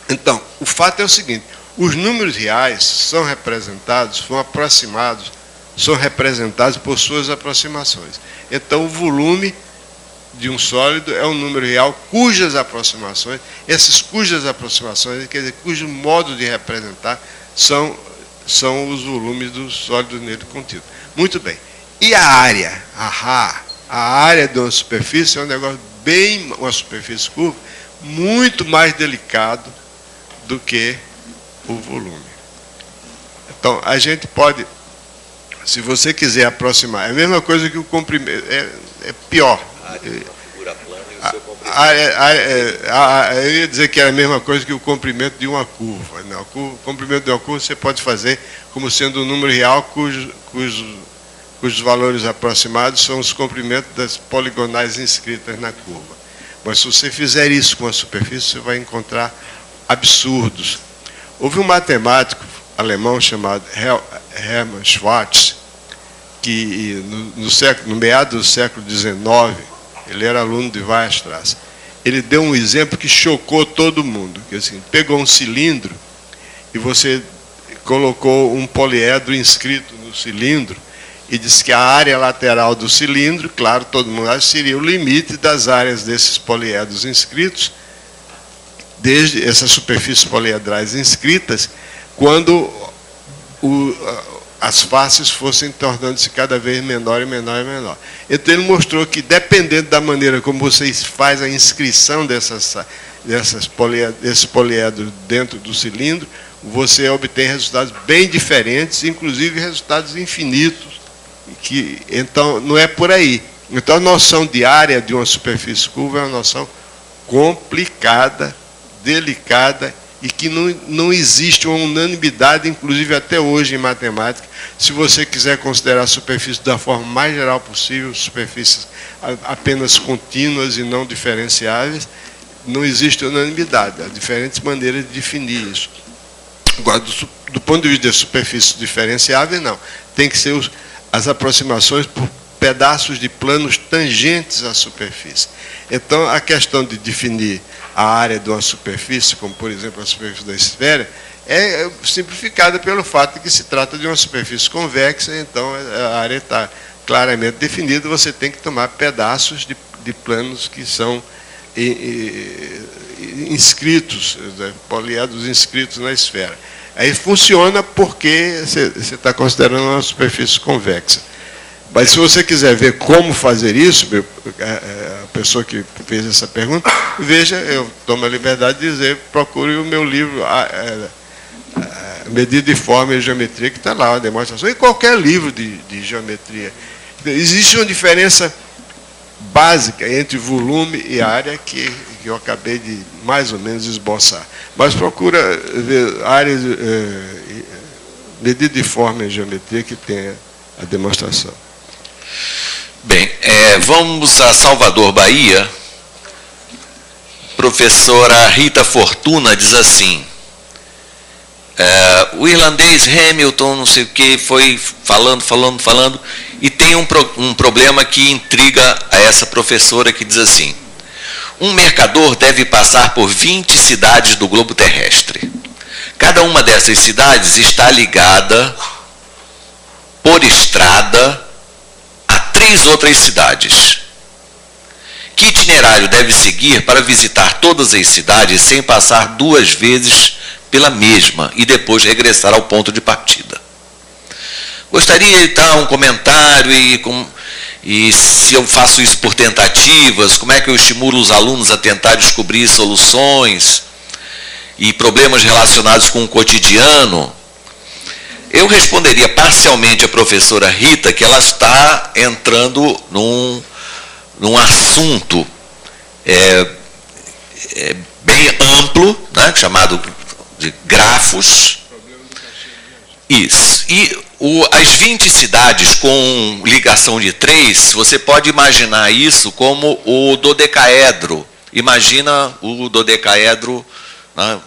Então, o fato é o seguinte, os números reais são representados, são aproximados, são representados por suas aproximações. Então, o volume de um sólido é um número real cujas aproximações, quer dizer, cujo modo de representar são os volumes do sólido nele contido. Muito bem. E a área? A área de uma superfície é um negócio uma superfície curva, muito mais delicado do que o volume. Então, a gente pode, se você quiser aproximar, é a mesma coisa que o comprimento, é pior. Eu ia dizer que é a mesma coisa que o comprimento de uma curva. Não, o comprimento de uma curva você pode fazer como sendo um número real cujos valores aproximados são os comprimentos das poligonais inscritas na curva. Mas se você fizer isso com a superfície, você vai encontrar absurdos. Houve um matemático alemão chamado Hermann Schwarz, que no meado do século XIX, ele era aluno de Weierstrass, ele deu um exemplo que chocou todo mundo. Que, assim, pegou um cilindro e você colocou um poliedro inscrito no cilindro e disse que a área lateral do cilindro, claro, todo mundo acha, seria o limite das áreas desses poliedros inscritos, desde essas superfícies poliedrais inscritas, quando as faces fossem tornando-se cada vez menor e menor e menor. Então ele mostrou que, dependendo da maneira como você faz a inscrição desses poliedros dentro do cilindro, você obtém resultados bem diferentes, inclusive resultados infinitos. Então, não é por aí. Então, a noção de área de uma superfície curva é uma noção complicada, delicada, e que não existe uma unanimidade, inclusive até hoje em matemática. Se você quiser considerar a superfície da forma mais geral possível, superfícies apenas contínuas e não diferenciáveis, não existe unanimidade. Há diferentes maneiras de definir isso. Agora, do ponto de vista de superfícies diferenciáveis, não. Tem que ser as aproximações por pedaços de planos tangentes à superfície. Então, a questão de definir a área de uma superfície, como, por exemplo, a superfície da esfera, é simplificada pelo fato de que se trata de uma superfície convexa, então a área está claramente definida, você tem que tomar pedaços de planos que são inscritos, poliedros inscritos na esfera. Aí funciona porque você está considerando uma superfície convexa. Mas se você quiser ver como fazer isso, a pessoa que fez essa pergunta, veja, eu tomo a liberdade de dizer, procure o meu livro, Medida e Forma e Geometria, que está lá, a demonstração, e qualquer livro de geometria. Existe uma diferença básica entre volume e área que eu acabei de mais ou menos esboçar. Mas procura ver áreas, medida e forma em geometria que tenha a demonstração. Bem, vamos a Salvador, Bahia. Professora Rita Fortuna diz assim, o irlandês Hamilton, não sei o que, foi falando, e tem um problema que intriga a essa professora que diz assim, um mercador deve passar por 20 cidades do globo terrestre. Cada uma dessas cidades está ligada por estrada a 3 outras cidades. Que itinerário deve seguir para visitar todas as cidades sem passar 2 vezes pela mesma e depois regressar ao ponto de partida? Gostaria de dar um comentário e se eu faço isso por tentativas, como é que eu estimulo os alunos a tentar descobrir soluções e problemas relacionados com o cotidiano? Eu responderia parcialmente à professora Rita que ela está entrando num assunto bem amplo, né, chamado de grafos. Isso. E as 20 cidades com ligação de 3, você pode imaginar isso como o dodecaedro Imagina o dodecaedro, né,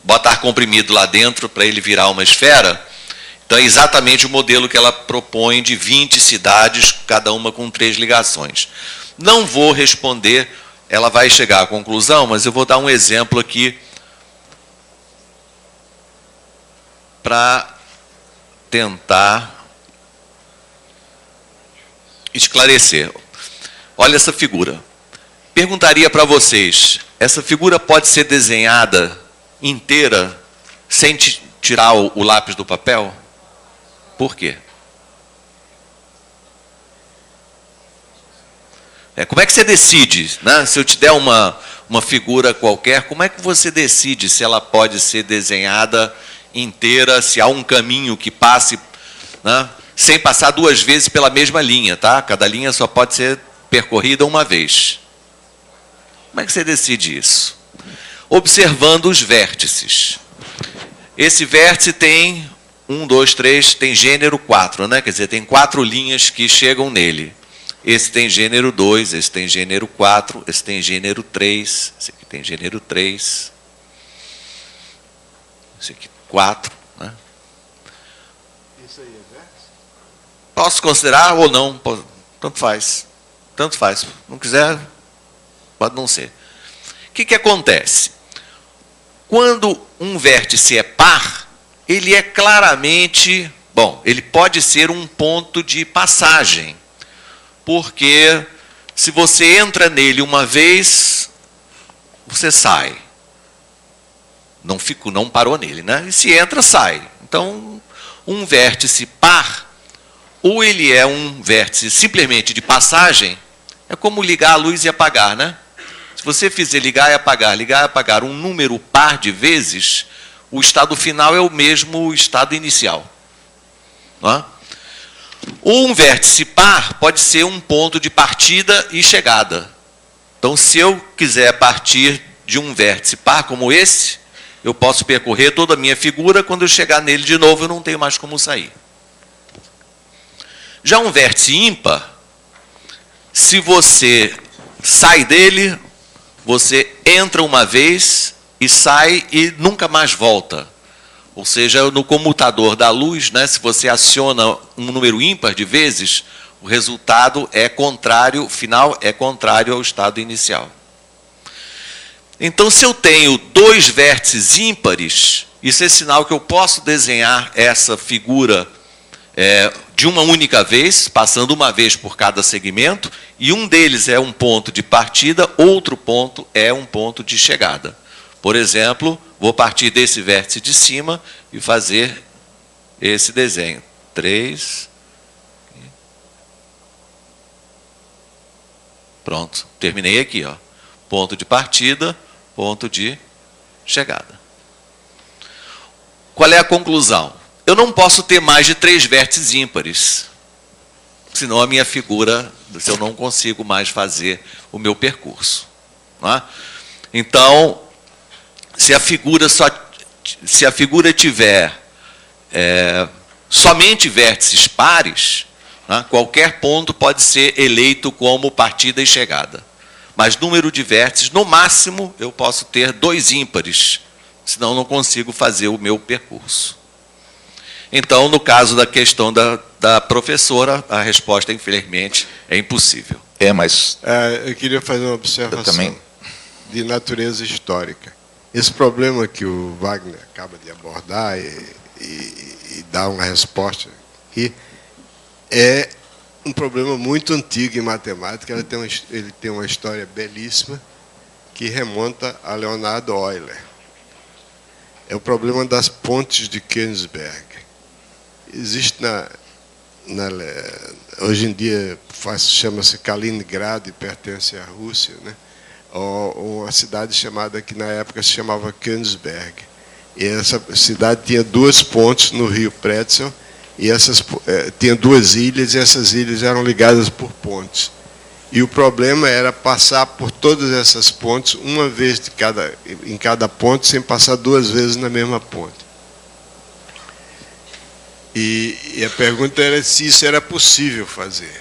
botar comprimido lá dentro para ele virar uma esfera. Então, é exatamente o modelo que ela propõe de 20 cidades, cada uma com 3 ligações. Não vou responder, ela vai chegar à conclusão, mas eu vou dar um exemplo aqui para tentar esclarecer. Olha essa figura. Perguntaria para vocês, essa figura pode ser desenhada inteira sem tirar o lápis do papel? Por quê? Como é que você decide, né? Se eu te der uma figura qualquer, como é que você decide se ela pode ser desenhada inteira, se há um caminho que passe, né, sem passar 2 vezes pela mesma linha, tá? Cada linha só pode ser percorrida uma vez. Como é que você decide isso? Observando os vértices. Esse vértice tem 1, 2, 3, tem gênero 4, né? Quer dizer, tem 4 linhas que chegam nele. Esse tem gênero 2, esse tem gênero 4, esse tem gênero 3, esse aqui tem gênero 3, esse aqui 4. Né? Isso aí é vértice? Posso considerar ou não, tanto faz. Tanto faz. Não quiser, pode não ser. O que acontece? Quando um vértice é par, ele é claramente, bom, ele pode ser um ponto de passagem. Porque se você entra nele uma vez, você sai. Não parou nele, né? E se entra, sai. Então, um vértice par, ou ele é um vértice simplesmente de passagem, é como ligar a luz e apagar, né? Se você fizer ligar e apagar um número par de vezes, o estado final é o mesmo estado inicial. Não é? Um vértice par pode ser um ponto de partida e chegada. Então, se eu quiser partir de um vértice par como esse, eu posso percorrer toda a minha figura, quando eu chegar nele de novo, eu não tenho mais como sair. Já um vértice ímpar, se você sai dele, você entra uma vez e sai e nunca mais volta. Ou seja, no comutador da luz, né, se você aciona um número ímpar de vezes, o resultado é contrário, o final é contrário ao estado inicial. Então, se eu tenho 2 vértices ímpares, isso é sinal que eu posso desenhar essa figura de uma única vez, passando uma vez por cada segmento, e um deles é um ponto de partida, outro ponto é um ponto de chegada. Por exemplo, vou partir desse vértice de cima e fazer esse desenho. 3. Pronto, terminei aqui, ó. Ponto de partida, ponto de chegada. Qual é a conclusão? Eu não posso ter mais de 3 vértices ímpares, senão a minha figura, eu não consigo mais fazer o meu percurso. Não é? Então, se a figura tiver somente vértices pares, né, qualquer ponto pode ser eleito como partida e chegada. Mas número de vértices, no máximo, eu posso ter 2 ímpares, senão não consigo fazer o meu percurso. Então, no caso da questão da professora, a resposta, infelizmente, é impossível. Mas eu queria fazer uma observação de natureza histórica. Esse problema que o Wagner acaba de abordar e dar uma resposta aqui é um problema muito antigo em matemática. Ele tem uma história belíssima que remonta a Leonardo Euler. É o problema das pontes de Königsberg. Existe hoje em dia chama-se Kaliningrado e pertence à Rússia, né? Uma cidade chamada, que na época se chamava Königsberg. E essa cidade tinha 2 pontes no rio Pretzel, e tinha 2 ilhas, e essas ilhas eram ligadas por pontes. E o problema era passar por todas essas pontes, uma vez em cada ponte, sem passar 2 vezes na mesma ponte. E a pergunta era se isso era possível fazer.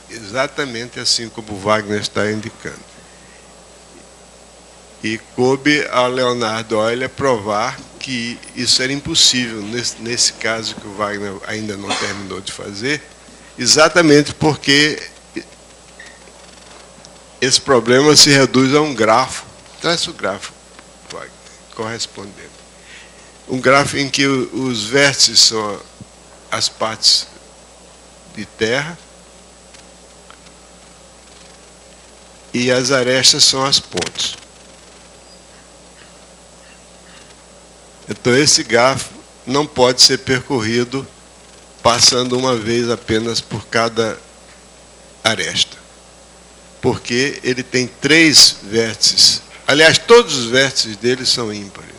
Exatamente assim como o Wagner está indicando. E coube a Leonardo Euler provar que isso era impossível, nesse caso que o Wagner ainda não terminou de fazer, exatamente porque esse problema se reduz a um grafo. Traz o grafo, Wagner, correspondente. Um grafo em que os vértices são as partes de terra e as arestas são as pontes. Então, esse grafo não pode ser percorrido passando uma vez apenas por cada aresta, porque ele tem 3 vértices. Aliás, todos os vértices dele são ímpares.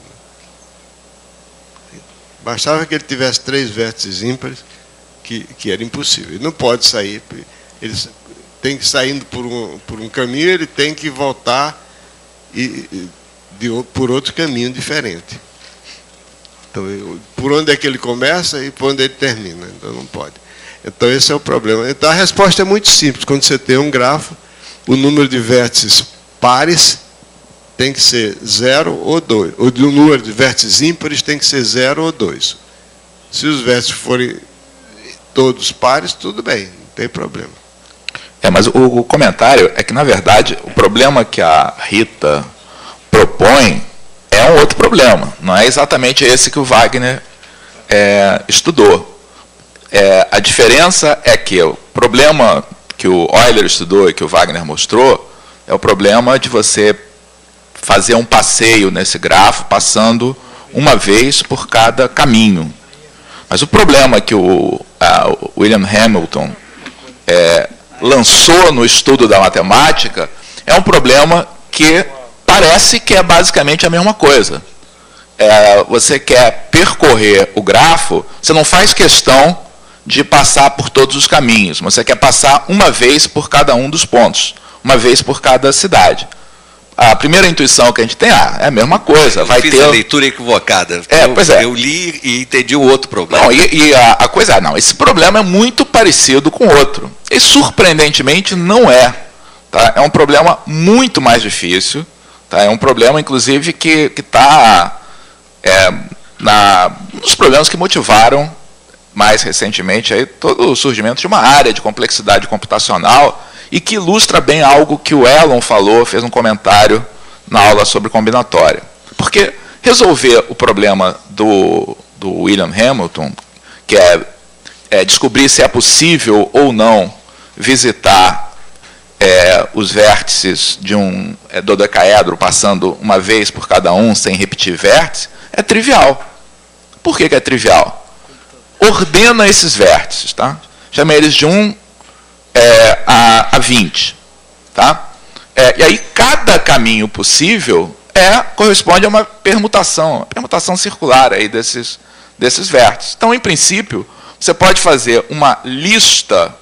Bastava que ele tivesse 3 vértices ímpares, que era impossível. Ele não pode sair, ele tem que saindo por um caminho, ele tem que voltar por outro caminho diferente. Então, por onde é que ele começa e por onde ele termina. Então, não pode. Então, esse é o problema. Então, a resposta é muito simples. Quando você tem um grafo, o número de vértices pares tem que ser 0 ou 2. O número de vértices ímpares tem que ser 0 ou 2. Se os vértices forem todos pares, tudo bem, não tem problema. Mas o comentário é que, na verdade, o problema que a Rita propõe é um outro problema. Não é exatamente esse que o Wagner estudou. A diferença é que o problema que o Euler estudou e que o Wagner mostrou é o problema de você fazer um passeio nesse grafo, passando uma vez por cada caminho. Mas o problema que o William Hamilton lançou no estudo da matemática é um problema que parece que é basicamente a mesma coisa. Você quer percorrer o grafo, você não faz questão de passar por todos os caminhos, você quer passar uma vez por cada um dos pontos, uma vez por cada cidade. A primeira intuição que a gente tem é a mesma coisa. Eu fiz a leitura equivocada. Eu li e entendi o outro problema. Não, a coisa esse problema é muito parecido com o outro. E, surpreendentemente, não é. Tá? É um problema muito mais difícil. Tá? É um problema, inclusive, que está um dos problemas que motivaram, mais recentemente, aí, todo o surgimento de uma área de complexidade computacional e que ilustra bem algo que o Elon falou, fez um comentário na aula sobre combinatória. Porque resolver o problema do William Hamilton, que é descobrir se é possível ou não visitar os vértices de um dodecaedro passando uma vez por cada um, sem repetir vértice, é trivial. Por que é trivial? Ordena esses vértices. Tá? Chama eles de 1 a 20. Tá? E aí, cada caminho possível corresponde a uma permutação circular aí desses vértices. Então, em princípio, você pode fazer uma lista,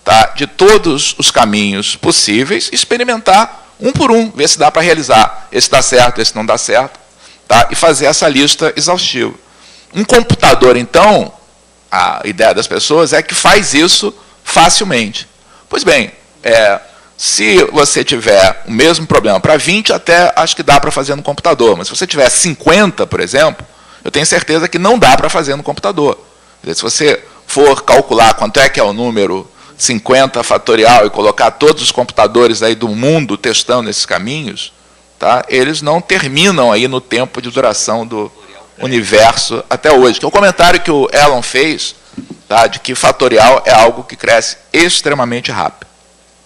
tá, de todos os caminhos possíveis e experimentar um por um, ver se dá para realizar. Esse dá certo, esse não dá certo, tá? E fazer essa lista exaustiva. Um computador, então, a ideia das pessoas é que faz isso facilmente. Pois bem, se você tiver o mesmo problema para 20, até acho que dá para fazer no computador. Mas se você tiver 50, por exemplo, eu tenho certeza que não dá para fazer no computador. Se você for calcular quanto é que é o número 50 fatorial e colocar todos os computadores aí do mundo testando esses caminhos, tá, eles não terminam aí no tempo de duração do universo até hoje. Que é o comentário que o Elon fez, tá, de que fatorial é algo que cresce extremamente rápido.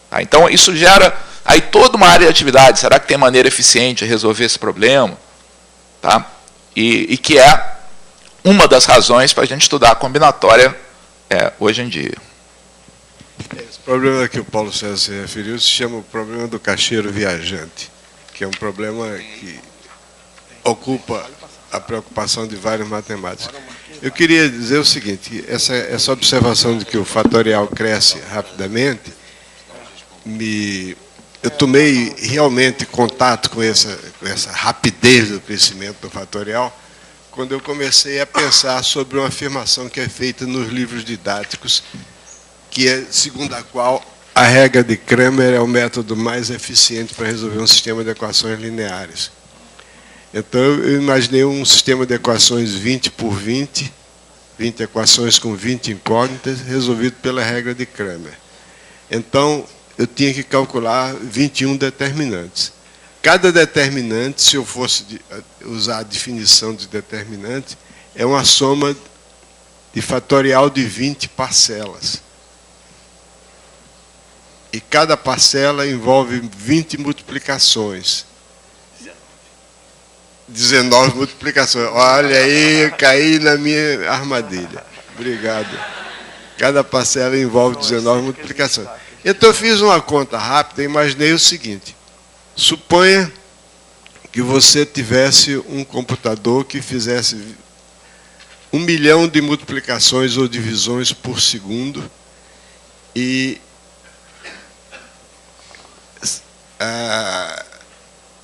Tá? Então, isso gera aí toda uma área de atividade. Será que tem maneira eficiente de resolver esse problema? Tá? E que é uma das razões para a gente estudar a combinatória hoje em dia. Esse problema que o Paulo César se referiu se chama o problema do caixeiro viajante, que é um problema que ocupa a preocupação de vários matemáticos. Eu queria dizer o seguinte, essa observação de que o fatorial cresce rapidamente, eu tomei realmente contato com essa rapidez do crescimento do fatorial quando eu comecei a pensar sobre uma afirmação que é feita nos livros didáticos, que é segundo a qual a regra de Cramer é o método mais eficiente para resolver um sistema de equações lineares. Então, eu imaginei um sistema de equações 20 por 20 equações com 20 incógnitas, resolvido pela regra de Cramer. Então, eu tinha que calcular 21 determinantes. Cada determinante, se eu fosse usar a definição de determinante, é uma soma de fatorial de 20 parcelas. E cada parcela envolve 20 multiplicações. 19 multiplicações. Olha aí, caí na minha armadilha. Obrigado. Cada parcela envolve 19 multiplicações. Então, eu fiz uma conta rápida e imaginei o seguinte. Suponha que você tivesse um computador que fizesse 1 milhão de multiplicações ou divisões por segundo e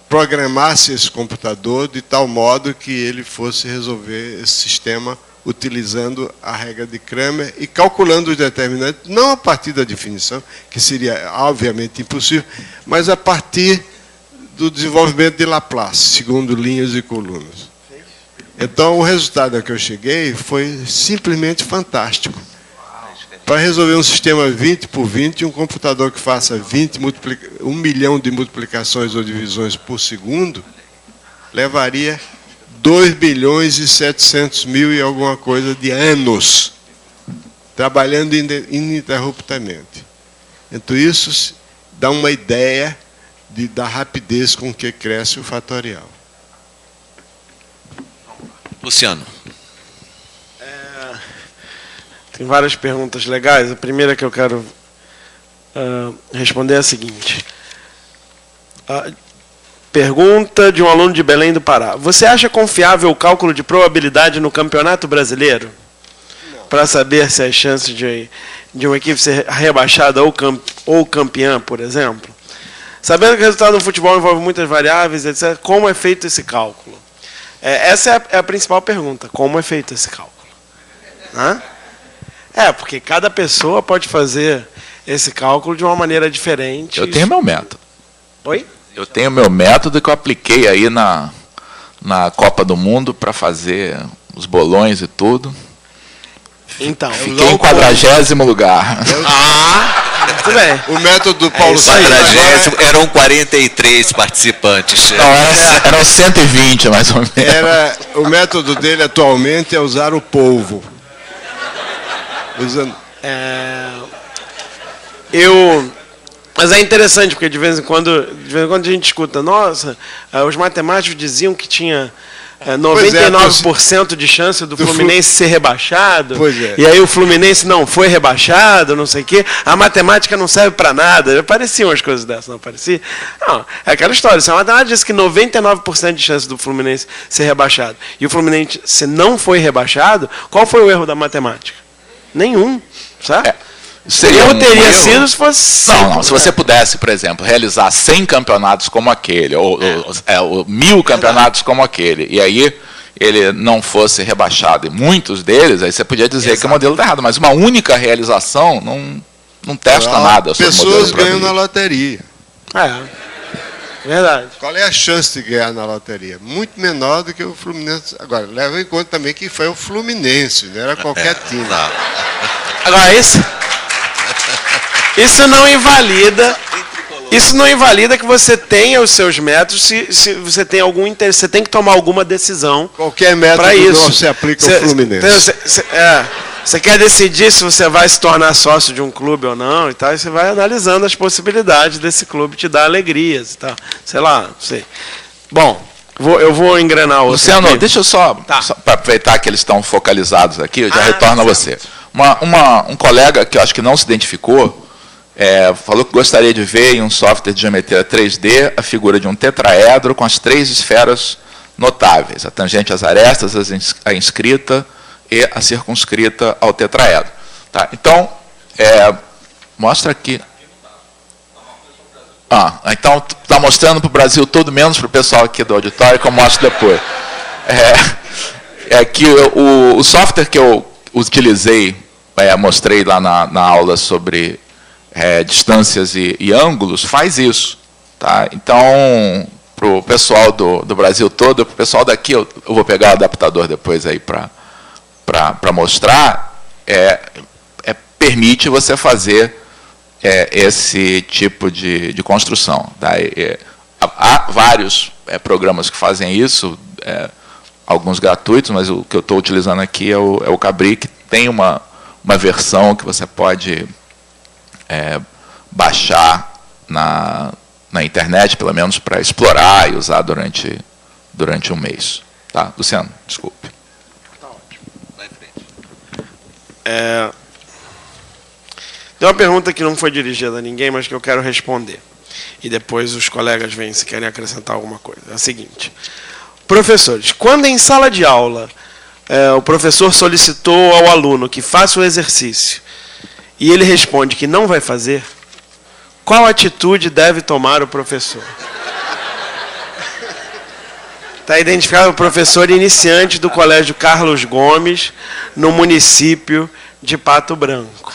programasse esse computador de tal modo que ele fosse resolver esse sistema utilizando a regra de Cramer e calculando os determinantes, não a partir da definição, que seria obviamente impossível, mas a partir do desenvolvimento de Laplace, segundo linhas e colunas. Então, o resultado a que eu cheguei foi simplesmente fantástico. Para resolver um sistema 20 por 20, um computador que faça 1 milhão de multiplicações ou divisões por segundo, levaria 2 bilhões e 700 mil e alguma coisa de anos, trabalhando ininterruptamente. Então, isso dá uma ideia da rapidez com que cresce o fatorial. Luciano. Tem várias perguntas legais. A primeira que eu quero responder é a seguinte. Pergunta de um aluno de Belém do Pará. Você acha confiável o cálculo de probabilidade no Campeonato Brasileiro? Para saber se as chances de uma equipe ser rebaixada ou campeã, por exemplo? Sabendo que o resultado do futebol envolve muitas variáveis, etc., como é feito esse cálculo? Essa é a principal pergunta. Como é feito esse cálculo? Porque cada pessoa pode fazer esse cálculo de uma maneira diferente. Eu tenho meu método. Oi? Eu tenho meu método que eu apliquei aí na Copa do Mundo para fazer os bolões e tudo. Então, fiquei em 40º lugar. Muito bem. O método do Paulo César. Eram 43 participantes. Não, eram 120, mais ou menos. O método dele atualmente é usar o polvo. Mas é interessante, porque de vez em quando a gente escuta, nossa, os matemáticos diziam que tinha 99% de chance do Fluminense ser rebaixado, e aí o Fluminense não foi rebaixado, não sei o quê, a matemática não serve para nada. Pareciam as coisas dessas, não parecia? Não, é aquela história, se a matemática diz que 99% de chance do Fluminense ser rebaixado, e o Fluminense não foi rebaixado, qual foi o erro da matemática? Nenhum, sabe? Seria teria sido se fosse... Não, se você pudesse, por exemplo, realizar 100 campeonatos como aquele, ou 1000 campeonatos como aquele, e aí ele não fosse rebaixado, e muitos deles, aí você podia dizer que o modelo está errado, mas uma única realização não testa nada. Pessoas ganham na loteria. Verdade. Qual é a chance de ganhar na loteria? Muito menor do que o Fluminense. Agora, leva em conta também que foi o Fluminense, não era qualquer time. Agora, isso não invalida que você tenha os seus métodos, se você tem algum interesse, você tem que tomar alguma decisão. Qualquer método não se aplica ao Fluminense. Você quer decidir se você vai se tornar sócio de um clube ou não, e tal, e você vai analisando as possibilidades desse clube te dar alegrias e tal. Sei lá, não sei. Bom, eu vou engrenar outro. Luciano, aqui. deixa eu só para aproveitar que eles estão focalizados aqui, eu já retorno a você. Um colega que eu acho que não se identificou, falou que gostaria de ver em um software de geometria 3D a figura de um tetraedro com as 3 esferas notáveis, a tangente às arestas, a inscrita e a circunscrita ao tetraedro. Tá? Então, mostra aqui. Então, está mostrando para o Brasil todo, menos para o pessoal aqui do auditório, que eu mostro depois. Que o software que eu utilizei, mostrei lá na aula sobre distâncias e ângulos, faz isso. Tá? Então, o pessoal do Brasil todo, para o pessoal daqui, eu vou pegar o adaptador depois aí para mostrar, permite você fazer esse tipo de construção. Tá? Há vários programas que fazem isso, alguns gratuitos, mas o que eu estou utilizando aqui é o Cabri, que tem uma versão que você pode baixar na internet, pelo menos para explorar e usar durante um mês. Tá? Luciano, desculpe. Tá ótimo. Vai em frente. Tem uma pergunta que não foi dirigida a ninguém, mas que eu quero responder. E depois os colegas vêm se querem acrescentar alguma coisa. É a seguinte. Professores, quando em sala de aula o professor solicitou ao aluno que faça o exercício e ele responde que não vai fazer, qual atitude deve tomar o professor? Está identificado o professor iniciante do Colégio Carlos Gomes, no município de Pato Branco.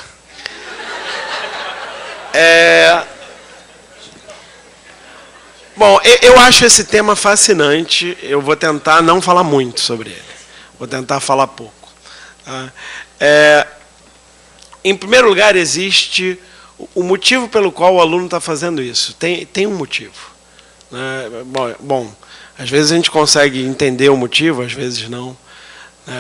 Bom, eu acho esse tema fascinante. Eu vou tentar não falar muito sobre ele. Vou tentar falar pouco. Tá? Em primeiro lugar, existe o motivo pelo qual o aluno está fazendo isso. Tem um motivo. Né? Bom, às vezes a gente consegue entender o motivo, às vezes não.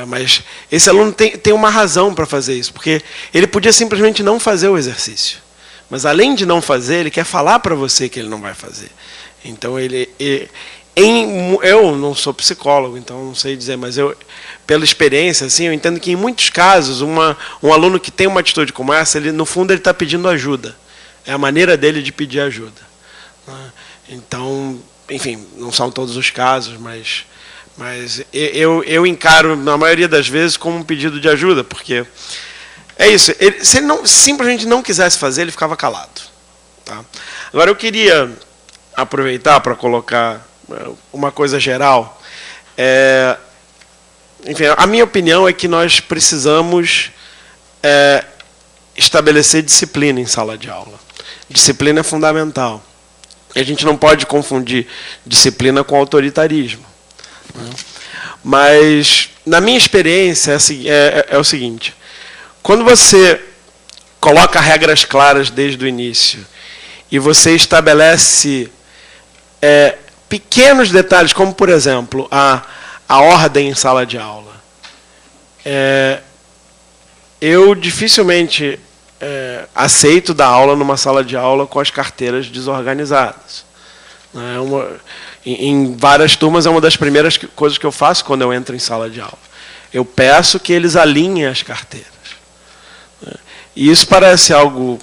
Mas esse aluno tem uma razão para fazer isso, porque ele podia simplesmente não fazer o exercício. Mas, além de não fazer, ele quer falar para você que ele não vai fazer. Então, eu não sou psicólogo, então não sei dizer, mas pela experiência, assim, eu entendo que, em muitos casos, um aluno que tem uma atitude como essa, no fundo, ele está pedindo ajuda. É a maneira dele de pedir ajuda. Então, enfim, não são todos os casos, mas eu encaro, na maioria das vezes, como um pedido de ajuda, porque é isso. Se ele simplesmente não quisesse fazer, ele ficava calado. Tá? Agora, eu queria aproveitar para colocar uma coisa geral. Enfim, a minha opinião é que nós precisamos estabelecer disciplina em sala de aula. Disciplina é fundamental. E a gente não pode confundir disciplina com autoritarismo. Né? Mas, na minha experiência, é o seguinte. Quando você coloca regras claras desde o início e você estabelece pequenos detalhes, como, por exemplo, a ordem em sala de aula. Eu dificilmente aceito dar aula numa sala de aula com as carteiras desorganizadas. Em várias turmas, é uma das primeiras coisas que eu faço quando eu entro em sala de aula. Eu peço que eles alinhem as carteiras. E isso parece algo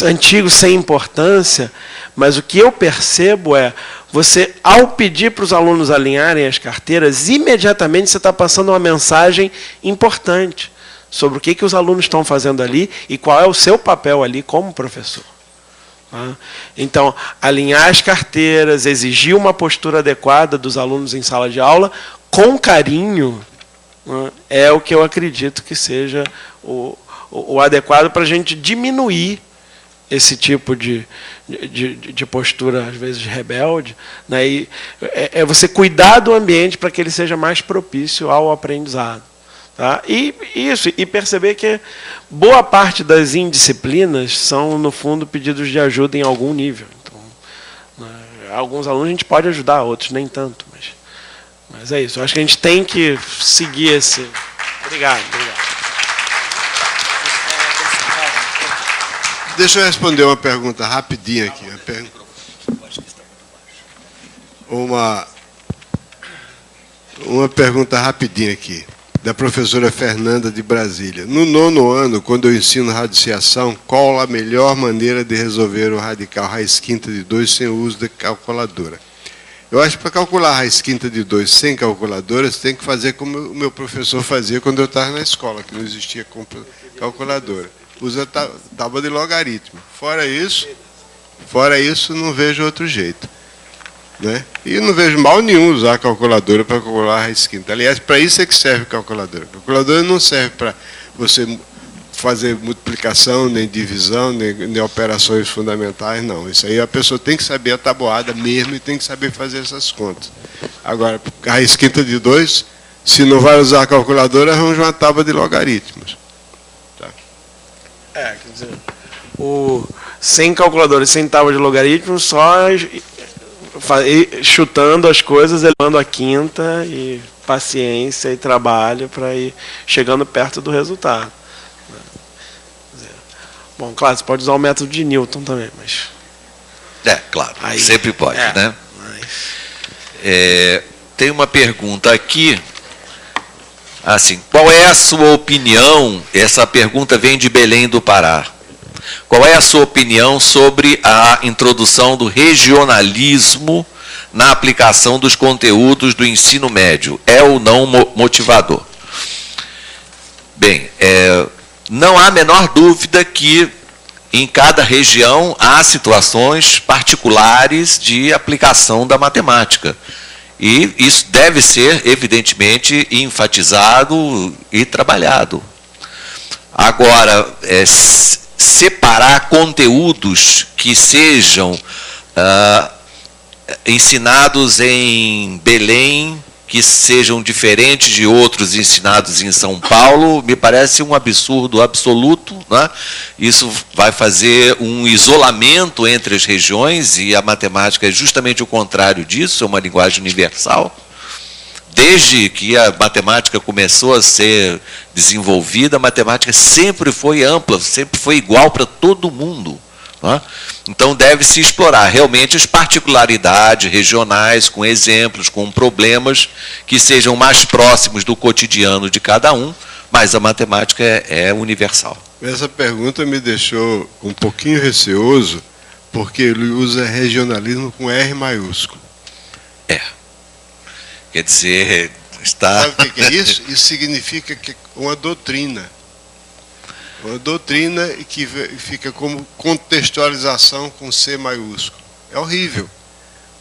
antigo, sem importância, mas o que eu percebo você, ao pedir para os alunos alinharem as carteiras, imediatamente você está passando uma mensagem importante sobre o que os alunos estão fazendo ali e qual é o seu papel ali como professor. Então, alinhar as carteiras, exigir uma postura adequada dos alunos em sala de aula, com carinho, é o que eu acredito que seja o adequado para a gente diminuir esse tipo de postura, às vezes, rebelde. Né? E você cuidar do ambiente para que ele seja mais propício ao aprendizado. Tá? E perceber que boa parte das indisciplinas são, no fundo, pedidos de ajuda em algum nível. Então, alguns alunos a gente pode ajudar, outros nem tanto. Mas é isso. Eu acho que a gente tem que seguir esse... Obrigado. Deixa eu responder uma pergunta rapidinha aqui. Uma pergunta rapidinha aqui, da professora Fernanda de Brasília. No 9º ano, quando eu ensino radiciação, qual a melhor maneira de resolver o radical raiz quinta de 2 sem o uso da calculadora? Eu acho que para calcular a raiz quinta de 2 sem calculadora, você tem que fazer como o meu professor fazia quando eu estava na escola, que não existia calculadora. Usa tábua de logaritmo. Fora isso, não vejo outro jeito. Né? E não vejo mal nenhum usar a calculadora para calcular a raiz quinta. Aliás, para isso é que serve a calculadora. A calculadora não serve para você fazer multiplicação, nem divisão, nem operações fundamentais, não. Isso aí a pessoa tem que saber a tabuada mesmo e tem que saber fazer essas contas. Agora, raiz quinta de 2, se não vai usar a calculadora, arranja uma tábua de logaritmos. Tá. Quer dizer, sem calculadora e sem tábua de logaritmos, só chutando as coisas, elevando a quinta, e paciência e trabalho para ir chegando perto do resultado. Bom, claro, você pode usar o método de Newton também, mas... Claro, aí, sempre pode, né? Mas... tem uma pergunta aqui, assim, qual é a sua opinião, essa pergunta vem de Belém do Pará, qual é a sua opinião sobre a introdução do regionalismo na aplicação dos conteúdos do ensino médio? É ou não motivador? Bem, não há a menor dúvida que em cada região há situações particulares de aplicação da matemática. E isso deve ser, evidentemente, enfatizado e trabalhado. Agora, separar conteúdos que sejam ensinados em Belém, que sejam diferentes de outros ensinados em São Paulo, me parece um absurdo absoluto, né? Isso vai fazer um isolamento entre as regiões, e a matemática é justamente o contrário disso, é uma linguagem universal. Desde que a matemática começou a ser desenvolvida, a matemática sempre foi ampla, sempre foi igual para todo mundo. Então, deve-se explorar realmente as particularidades regionais, com exemplos, com problemas que sejam mais próximos do cotidiano de cada um, mas a matemática é universal. Essa pergunta me deixou um pouquinho receoso, porque ele usa regionalismo com R maiúsculo. Quer dizer, está... Sabe o que é isso? Isso significa que uma doutrina. Uma doutrina que fica como contextualização com C maiúsculo. É horrível,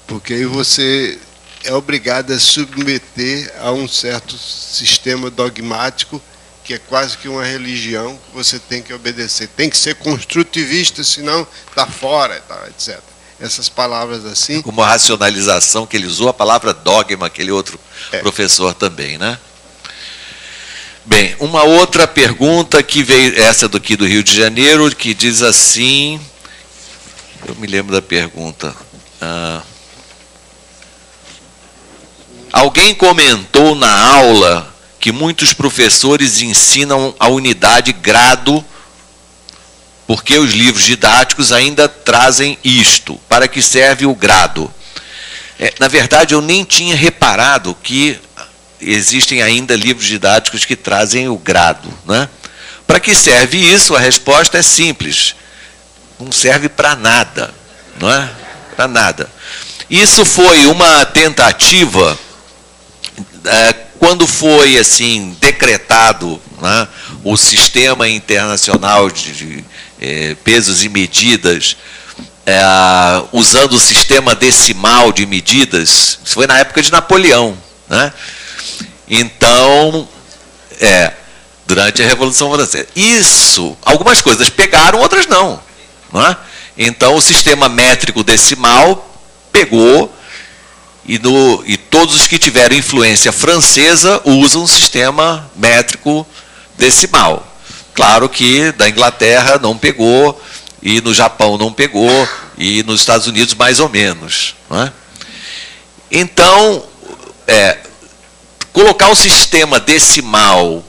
porque aí você é obrigado a submeter a um certo sistema dogmático, que é quase que uma religião que você tem que obedecer. Tem que ser construtivista, senão está fora, etc. Essas palavras assim. Como a racionalização que ele usou, a palavra dogma, aquele outro professor também, né? Bem, uma outra pergunta que veio, essa daqui do Rio de Janeiro, que diz assim, eu me lembro da pergunta. Alguém comentou na aula que muitos professores ensinam a unidade grado, porque os livros didáticos ainda trazem isto. Para que serve o grado? Na verdade, eu nem tinha reparado que existem ainda livros didáticos que trazem o grado, né? Para que serve isso? A resposta é simples. Não serve para nada, não é? Para nada. Isso foi uma tentativa, quando foi assim decretado, né, o sistema internacional de pesos e medidas, usando o sistema decimal de medidas. Isso foi na época de Napoleão, né? Então, durante a Revolução Francesa. Isso, algumas coisas pegaram, outras não é? Então, o sistema métrico decimal pegou, e todos os que tiveram influência francesa usam o sistema métrico decimal. Claro que da Inglaterra não pegou, e no Japão não pegou, e nos Estados Unidos mais ou menos. Não é? Então, colocar o sistema decimal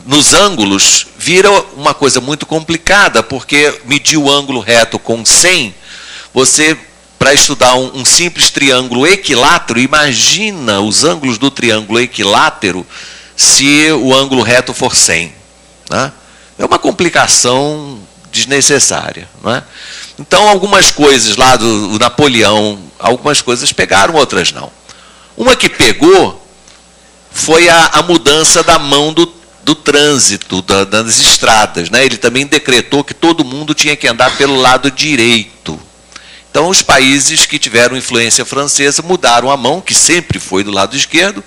nos ângulos vira uma coisa muito complicada, porque medir o ângulo reto com 100, você, para estudar um simples triângulo equilátero, imagina os ângulos do triângulo equilátero se o ângulo reto for 100. Né? É uma complicação desnecessária. Não é? Então, algumas coisas lá do Napoleão, algumas coisas pegaram, outras não. Uma que pegou foi a mudança da mão do trânsito, das estradas. Né? Ele também decretou que todo mundo tinha que andar pelo lado direito. Então, os países que tiveram influência francesa mudaram a mão, que sempre foi do lado esquerdo,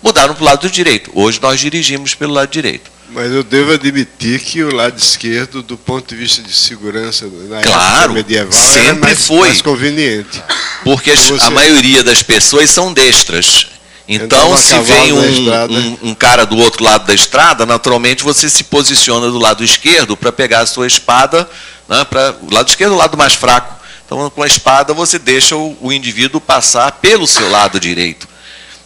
mudaram para o lado direito. Hoje nós dirigimos pelo lado direito. Mas eu devo admitir que o lado esquerdo, do ponto de vista de segurança na Claro, época medieval, sempre era mais conveniente. Porque a maioria das pessoas são destras. Então, se vem um cara do outro lado da estrada, naturalmente você se posiciona do lado esquerdo para pegar a sua espada, né, o lado esquerdo é o lado mais fraco. Então, com a espada, você deixa o indivíduo passar pelo seu lado direito.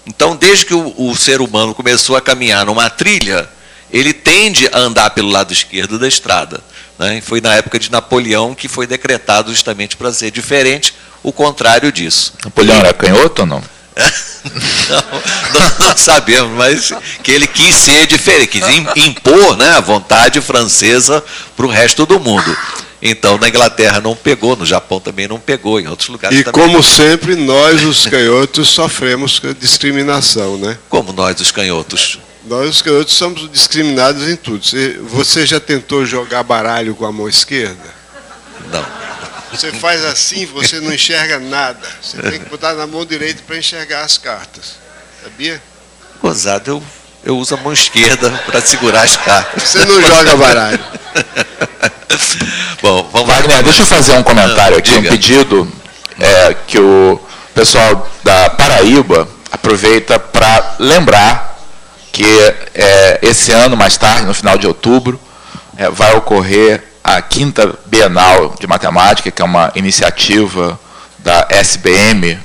Então, desde que o ser humano começou a caminhar numa trilha, ele tende a andar pelo lado esquerdo da estrada. Né? E foi na época de Napoleão que foi decretado justamente para ser diferente, o contrário disso. Napoleão era canhoto ou não? Não sabemos, mas que ele quis ser diferente, quis impor, né, a vontade francesa para o resto do mundo. Então, na Inglaterra não pegou, no Japão também não pegou, em outros lugares e também. E como sempre, nós, os canhotos, sofremos discriminação, né? Como nós, os canhotos? Nós, os canhotos, somos discriminados em tudo. Você já tentou jogar baralho com a mão esquerda? Não. Você faz assim, você não enxerga nada. Você tem que botar na mão direita para enxergar as cartas. Sabia? Gozado, eu uso a mão esquerda para segurar as cartas. Você não joga baralho. Bom, vamos Wagner, lá. deixa eu fazer um comentário aqui, um pedido que o pessoal da Paraíba aproveita para lembrar que esse ano, mais tarde, no final de outubro, vai ocorrer a 5ª Bienal de Matemática, que é uma iniciativa da SBM,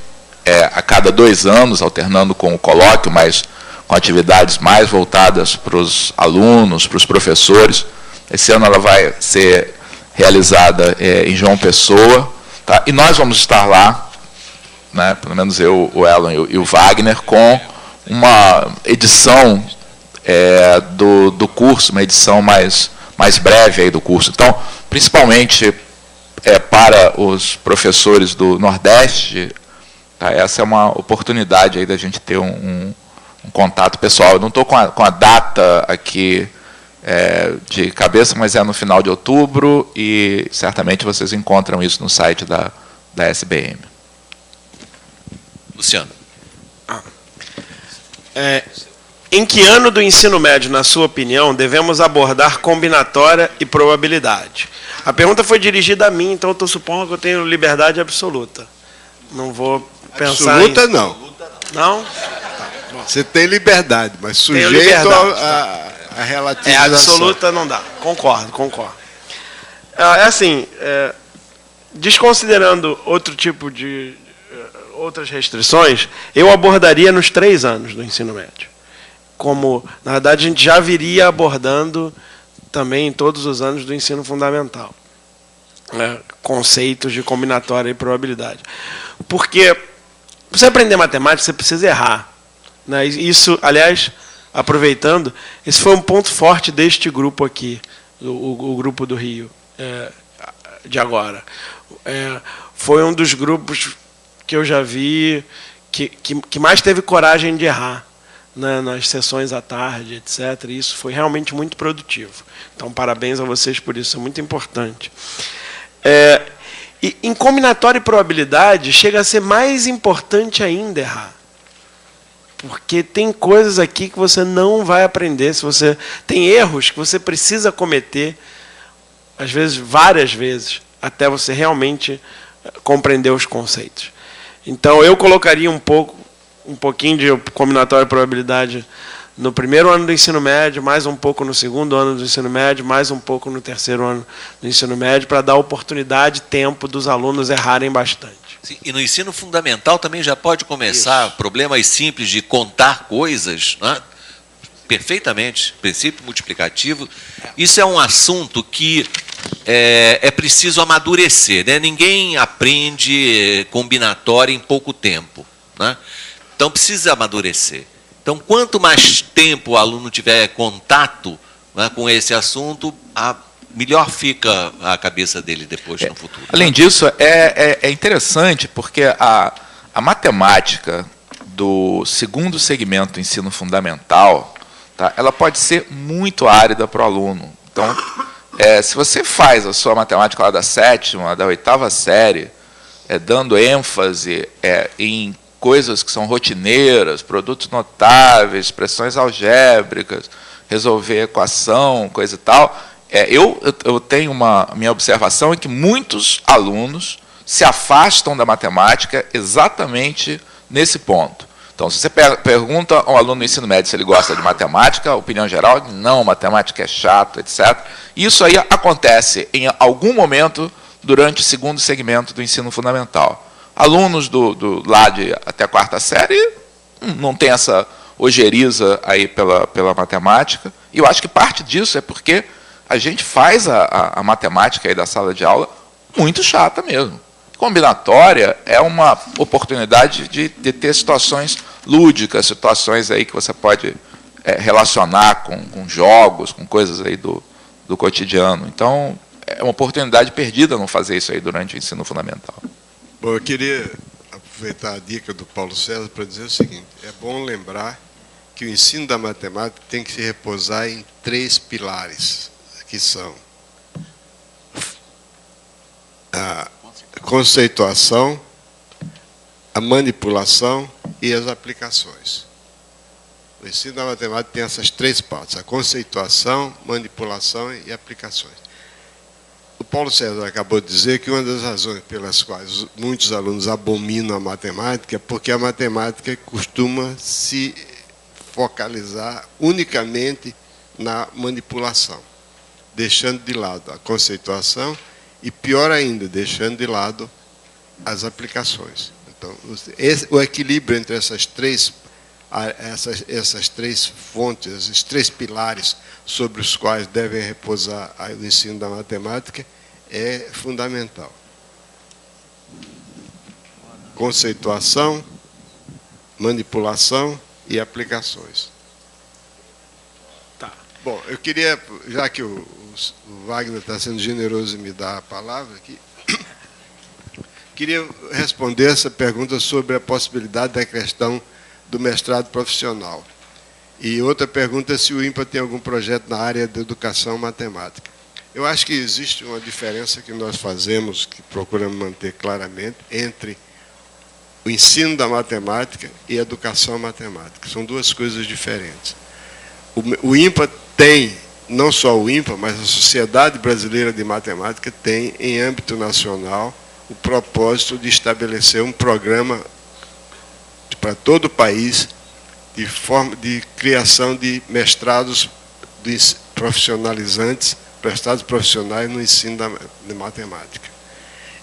a cada 2 anos, alternando com o colóquio, mas com atividades mais voltadas para os alunos, para os professores. Esse ano ela vai ser realizada em João Pessoa, tá? E nós vamos estar lá, né, pelo menos eu, o Elon e o Wagner, com uma edição do curso, uma edição mais breve aí do curso. Então, principalmente para os professores do Nordeste, tá, essa é uma oportunidade aí da gente ter um contato pessoal. Eu não estou com a data aqui de cabeça, mas é no final de outubro e certamente vocês encontram isso no site da SBM. Luciano. Em que ano do ensino médio, na sua opinião, devemos abordar combinatória e probabilidade? A pergunta foi dirigida a mim, então eu estou supondo que eu tenho liberdade absoluta. Não vou pensar absoluta, não. Não? Você tem liberdade, mas sujeito a relativização. Absoluta não dá. Concordo. Desconsiderando outro tipo de outras restrições, eu abordaria nos 3 anos do ensino médio. Como, na verdade, a gente já viria abordando também em todos os anos do ensino fundamental. Conceitos de combinatória e probabilidade. Porque, para você aprender matemática, você precisa errar. Né? Isso, aliás, aproveitando, esse foi um ponto forte deste grupo aqui, o grupo do Rio, de agora. Foi um dos grupos que eu já vi que mais teve coragem de errar, né, nas sessões à tarde, etc. E isso foi realmente muito produtivo. Então, parabéns a vocês por isso, é muito importante. E em combinatória e probabilidade, chega a ser mais importante ainda errar. Porque tem coisas aqui que você não vai aprender. Se você tem erros que você precisa cometer, às vezes, várias vezes, até você realmente compreender os conceitos. Então, eu colocaria um pouquinho de combinatória e probabilidade no primeiro ano do ensino médio, mais um pouco no segundo ano do ensino médio, mais um pouco no terceiro ano do ensino médio, para dar oportunidade e tempo dos alunos errarem bastante. Sim, e no ensino fundamental também já pode começar problemas simples de contar coisas, né? Perfeitamente, princípio multiplicativo. Isso é um assunto que é preciso amadurecer, né? Ninguém aprende combinatória em pouco tempo, né? Então precisa amadurecer. Então, quanto mais tempo o aluno tiver contato, né, com esse assunto, melhor fica a cabeça dele depois no futuro. Além disso, é interessante porque a matemática do segundo segmento do ensino fundamental, tá, ela pode ser muito árida para o aluno. Então, se você faz a sua matemática lá da 7ª, da 8ª série, dando ênfase em coisas que são rotineiras, produtos notáveis, expressões algébricas, resolver equação, coisa e tal. Eu tenho minha observação é que muitos alunos se afastam da matemática exatamente nesse ponto. Então, se você pergunta ao aluno do ensino médio se ele gosta de matemática, a opinião geral é não, matemática é chato, etc. Isso aí acontece em algum momento durante o segundo segmento do ensino fundamental. Alunos lá até a 4ª série não tem essa ojeriza aí pela matemática, e eu acho que parte disso é porque a gente faz a matemática aí da sala de aula muito chata mesmo. Combinatória é uma oportunidade de ter situações lúdicas, situações aí que você pode relacionar com jogos, com coisas aí do cotidiano. Então, é uma oportunidade perdida não fazer isso aí durante o ensino fundamental. Bom, eu queria aproveitar a dica do Paulo César para dizer o seguinte: é bom lembrar que o ensino da matemática tem que se repousar em 3 pilares, que são a conceituação, a manipulação e as aplicações. O ensino da matemática tem essas 3 partes: a conceituação, manipulação e aplicações. O Paulo César acabou de dizer que uma das razões pelas quais muitos alunos abominam a matemática é porque a matemática costuma se focalizar unicamente na manipulação, deixando de lado a conceituação e, pior ainda, deixando de lado as aplicações. Então, o equilíbrio entre essas três fontes, esses 3 pilares sobre os quais devem repousar o ensino da matemática é fundamental. Conceituação, manipulação e aplicações. Tá. Bom, eu queria, já que o Wagner está sendo generoso em me dar a palavra aqui, queria responder essa pergunta sobre a possibilidade da questão do mestrado profissional. E outra pergunta é se o INPA tem algum projeto na área de educação matemática. Eu acho que existe uma diferença que nós fazemos, que procuramos manter claramente, entre o ensino da matemática e a educação matemática. São 2 coisas diferentes. O INPA tem, não só o INPA, mas a Sociedade Brasileira de Matemática tem, em âmbito nacional, o propósito de estabelecer um programa para todo o país de criação de mestrados profissionalizantes, mestrados profissionais no ensino de matemática.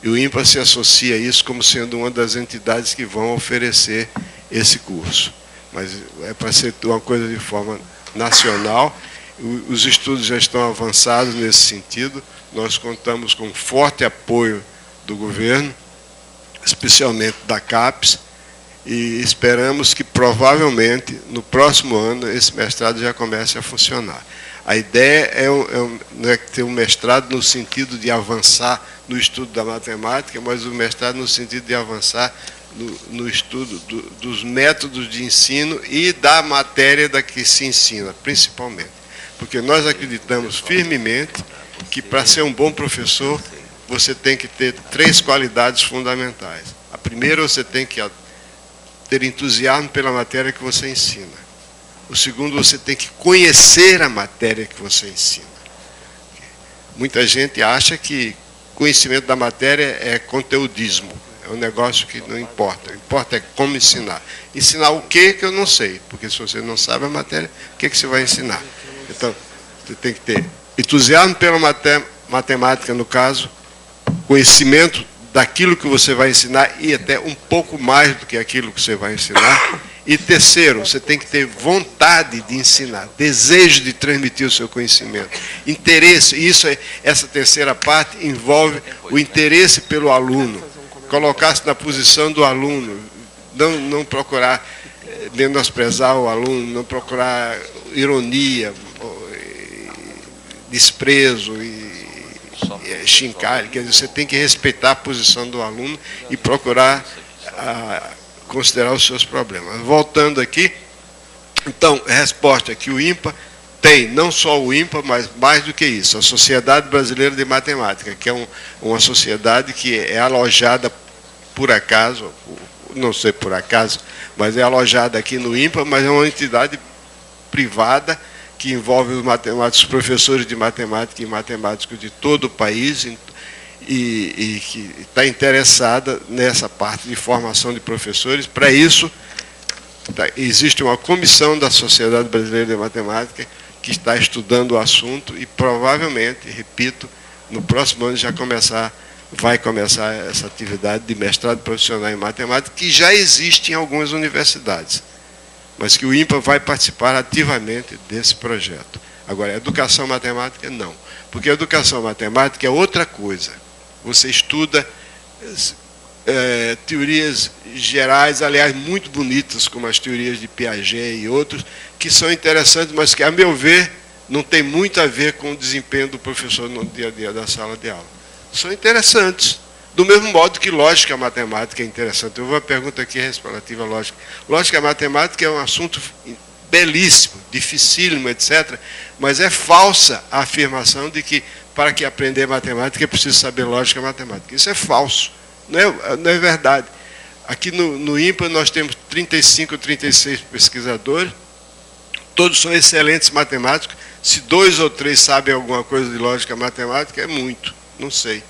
E o INPA se associa a isso como sendo uma das entidades que vão oferecer esse curso. Mas é para ser uma coisa de forma nacional. Os estudos já estão avançados nesse sentido. Nós contamos com forte apoio do governo, especialmente da CAPES, e esperamos que, provavelmente, no próximo ano, esse mestrado já comece a funcionar. A ideia não é ter um mestrado no sentido de avançar no estudo da matemática, mas o mestrado no sentido de avançar no estudo dos métodos de ensino e da matéria da que se ensina, principalmente. Porque nós acreditamos firmemente que, para ser um bom professor, você tem que ter 3 qualidades fundamentais. A primeira, você tem que ter entusiasmo pela matéria que você ensina. O segundo, você tem que conhecer a matéria que você ensina. Muita gente acha que conhecimento da matéria é conteudismo. É um negócio que não importa. O que importa é como ensinar. Ensinar o quê que eu não sei. Porque se você não sabe a matéria, o que você vai ensinar? Então, você tem que ter entusiasmo pela matemática, no caso, conhecimento daquilo que você vai ensinar e até um pouco mais do que aquilo que você vai ensinar. E terceiro, você tem que ter vontade de ensinar, desejo de transmitir o seu conhecimento, interesse. Essa terceira parte envolve o interesse pelo aluno, colocar-se na posição do aluno, não procurar menosprezar o aluno, não procurar ironia, desprezo e chincar. Quer dizer, você tem que respeitar a posição do aluno e procurar considerar os seus problemas. Voltando aqui, então, a resposta é que o INPA tem, não só o INPA, mas mais do que isso, a Sociedade Brasileira de Matemática, que é uma sociedade que é alojada, por acaso, não sei por acaso, mas é alojada aqui no INPA, mas é uma entidade privada que envolve os matemáticos, professores de matemática e matemáticos de todo o país, e que está interessada nessa parte de formação de professores. Para isso, existe uma comissão da Sociedade Brasileira de Matemática que está estudando o assunto e provavelmente, repito, no próximo ano vai começar essa atividade de mestrado profissional em matemática, que já existe em algumas universidades, mas que o INPA vai participar ativamente desse projeto. Agora, educação matemática, não. Porque a educação matemática é outra coisa. Você estuda teorias gerais, aliás, muito bonitas, como as teorias de Piaget e outros, que são interessantes, mas que, a meu ver, não tem muito a ver com o desempenho do professor no dia a dia da sala de aula. São interessantes, do mesmo modo que lógica matemática é interessante. Eu vou uma pergunta aqui relativa à lógica. Lógica matemática é um assunto belíssimo, dificílimo, etc., mas é falsa a afirmação de que, para que aprender matemática, é preciso saber lógica matemática. Isso é falso, não é verdade. Aqui no INPA nós temos 35, 36 pesquisadores, todos são excelentes matemáticos. Se 2 ou 3 sabem alguma coisa de lógica matemática, é muito, não sei.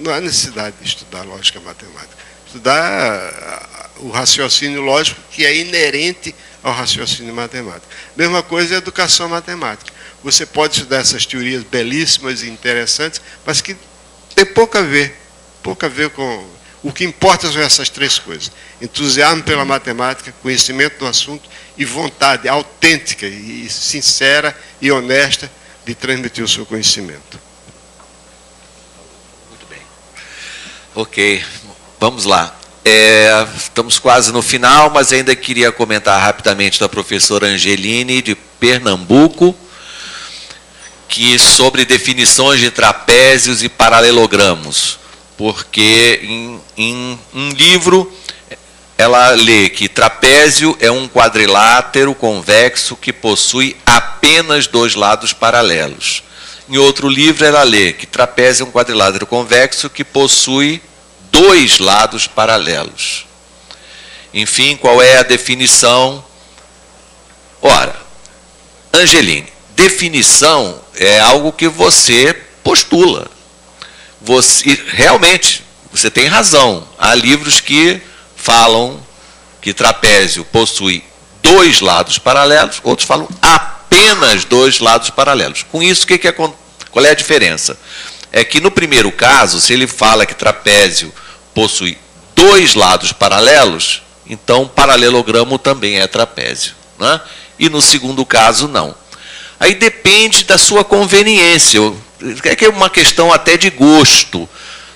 Não há necessidade de estudar lógica matemática. Estudar o raciocínio lógico, que é inerente ao raciocínio matemático. Mesma coisa é a educação matemática. Você pode estudar essas teorias belíssimas e interessantes, mas que tem pouco a ver com... O que importa são essas 3 coisas: entusiasmo pela matemática, conhecimento do assunto e vontade autêntica e sincera e honesta de transmitir o seu conhecimento. Muito bem. Ok, vamos lá. Estamos quase no final, mas ainda queria comentar rapidamente da professora Angeline, de Pernambuco, que sobre definições de trapézios e paralelogramos, porque em um livro ela lê que trapézio é um quadrilátero convexo que possui apenas 2 lados paralelos. Em outro livro ela lê que trapézio é um quadrilátero convexo que possui 2 lados paralelos. Enfim, qual é a definição? Ora, Angeline, definição é algo que você postula. Realmente, você tem razão. Há livros que falam que trapézio possui 2 lados paralelos, outros falam apenas 2 lados paralelos. Com isso, qual é a diferença? É que no primeiro caso, se ele fala que trapézio possui 2 lados paralelos, então paralelogramo também é trapézio, né? E no segundo caso, não. Aí depende da sua conveniência. É que é uma questão até de gosto.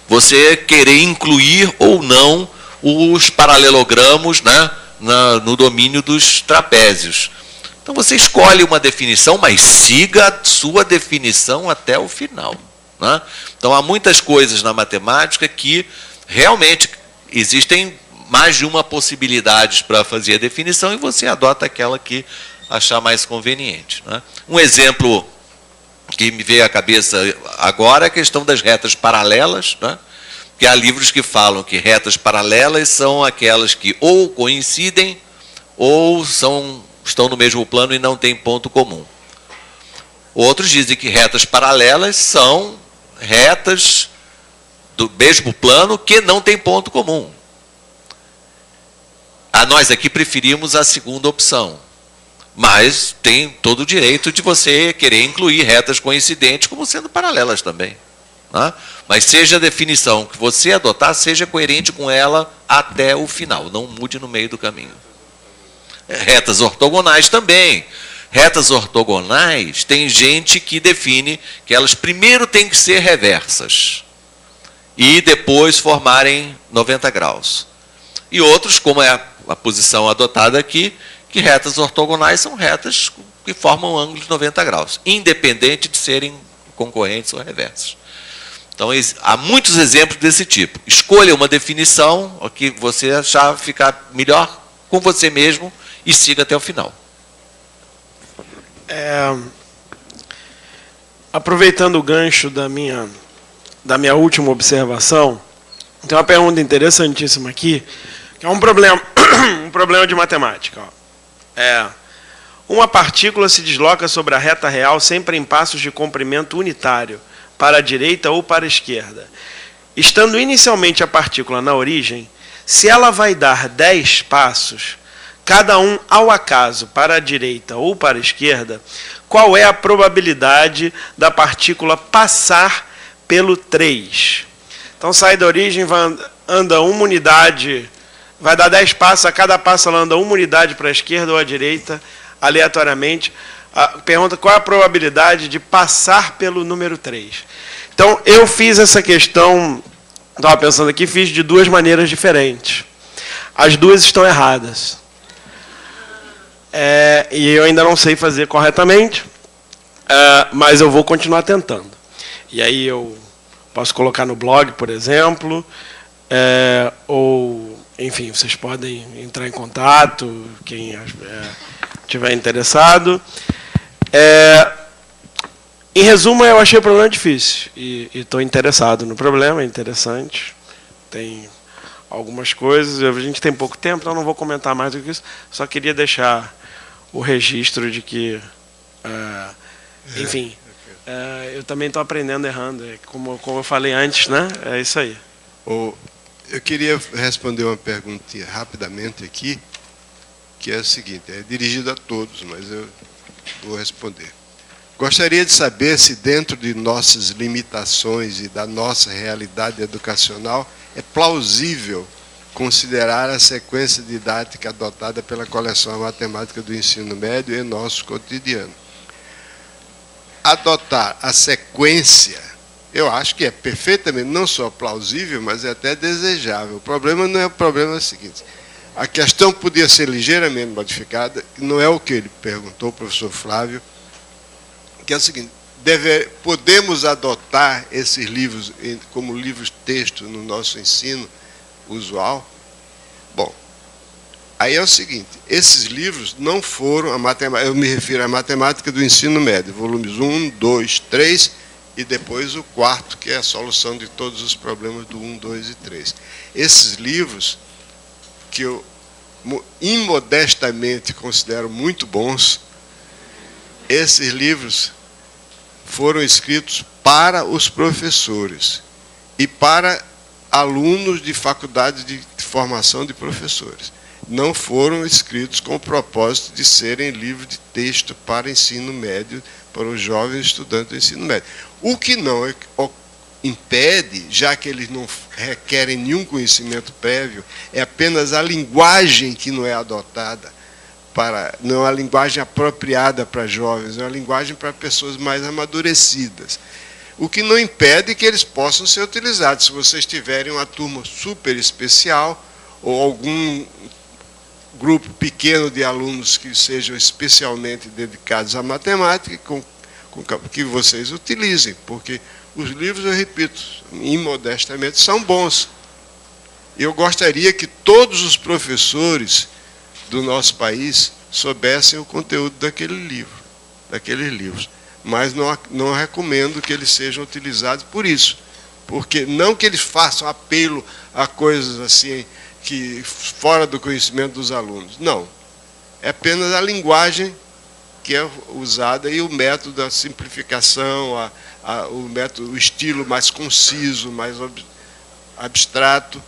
Você querer incluir ou não os paralelogramos, né, no domínio dos trapézios. Então você escolhe uma definição, mas siga a sua definição até o final, né? Então há muitas coisas na matemática que realmente existem mais de uma possibilidade para fazer a definição e você adota aquela que achar mais conveniente, né? Um exemplo que me veio à cabeça agora é a questão das retas paralelas, né? Que há livros que falam que retas paralelas são aquelas que ou coincidem ou estão no mesmo plano e não têm ponto comum. Outros dizem que retas paralelas são retas do mesmo plano que não têm ponto comum. Nós aqui preferimos a segunda opção, mas tem todo o direito de você querer incluir retas coincidentes como sendo paralelas também, né? Mas seja a definição que você adotar, seja coerente com ela até o final, não mude no meio do caminho. Retas ortogonais também. Retas ortogonais, tem gente que define que elas primeiro têm que ser reversas e depois formarem 90 graus. E outros, como é a posição adotada aqui, que retas ortogonais são retas que formam ângulos de 90 graus, independente de serem concorrentes ou reversas. Então, há muitos exemplos desse tipo. Escolha uma definição que você achar ficar melhor com você mesmo e siga até o final. Aproveitando o gancho da minha última observação, tem uma pergunta interessantíssima aqui, que é um problema de matemática. Uma partícula se desloca sobre a reta real sempre em passos de comprimento unitário, para a direita ou para a esquerda. Estando inicialmente a partícula na origem, se ela vai dar 10 passos, cada um ao acaso para a direita ou para a esquerda, qual é a probabilidade da partícula passar pelo 3? Então sai da origem, anda uma unidade, vai dar 10 passos, a cada passo ela anda uma unidade para a esquerda ou à direita, aleatoriamente. Pergunta qual é a probabilidade de passar pelo número 3. Então, eu fiz essa questão, estava pensando aqui, fiz de duas maneiras diferentes. As duas estão erradas. E eu ainda não sei fazer corretamente, mas eu vou continuar tentando. E aí eu posso colocar no blog, por exemplo, ou, enfim, vocês podem entrar em contato, quem estiver interessado. Em resumo, eu achei o problema difícil e estou interessado no problema, é interessante. Tem algumas coisas, a gente tem pouco tempo, então não vou comentar mais do que isso. Só queria deixar o registro de que, enfim, eu também estou aprendendo errando, como eu falei antes, né? É isso aí. Eu queria responder uma pergunta rapidamente aqui, que é a seguinte, é dirigida a todos, mas eu vou responder. Gostaria de saber se dentro de nossas limitações e da nossa realidade educacional é plausível considerar a sequência didática adotada pela coleção matemática do ensino médio em nosso cotidiano. Adotar a sequência, eu acho que é perfeitamente não só plausível, mas é até desejável. O problema não é o problema seguinte. A questão podia ser ligeiramente modificada, não é o que ele perguntou, o professor Flávio, que é o seguinte, podemos adotar esses livros como livros-texto no nosso ensino usual? Bom, aí é o seguinte, esses livros não foram, eu me refiro à matemática do ensino médio, volumes 1, 2, 3, e depois o quarto, que é a solução de todos os problemas do 1, 2 e 3. Esses livros, que eu imodestamente considero muito bons, esses livros foram escritos para os professores e para alunos de faculdade de formação de professores. Não foram escritos com o propósito de serem livros de texto para ensino médio, para os jovens estudantes do ensino médio. O que não impede, já que eles não requerem nenhum conhecimento prévio, é apenas a linguagem que não é adotada, não é uma linguagem apropriada para jovens, é uma linguagem para pessoas mais amadurecidas. O que não impede que eles possam ser utilizados. Se vocês tiverem uma turma super especial, ou algum grupo pequeno de alunos que sejam especialmente dedicados à matemática, que vocês utilizem, porque os livros, eu repito, imodestamente, são bons. Eu gostaria que todos os professores do nosso país soubessem o conteúdo daqueles livros. Mas não recomendo que eles sejam utilizados por isso. Porque não que eles façam apelo a coisas assim, que fora do conhecimento dos alunos. Não. É apenas a linguagem que é usada e o método da simplificação, o estilo mais conciso, mais abstrato,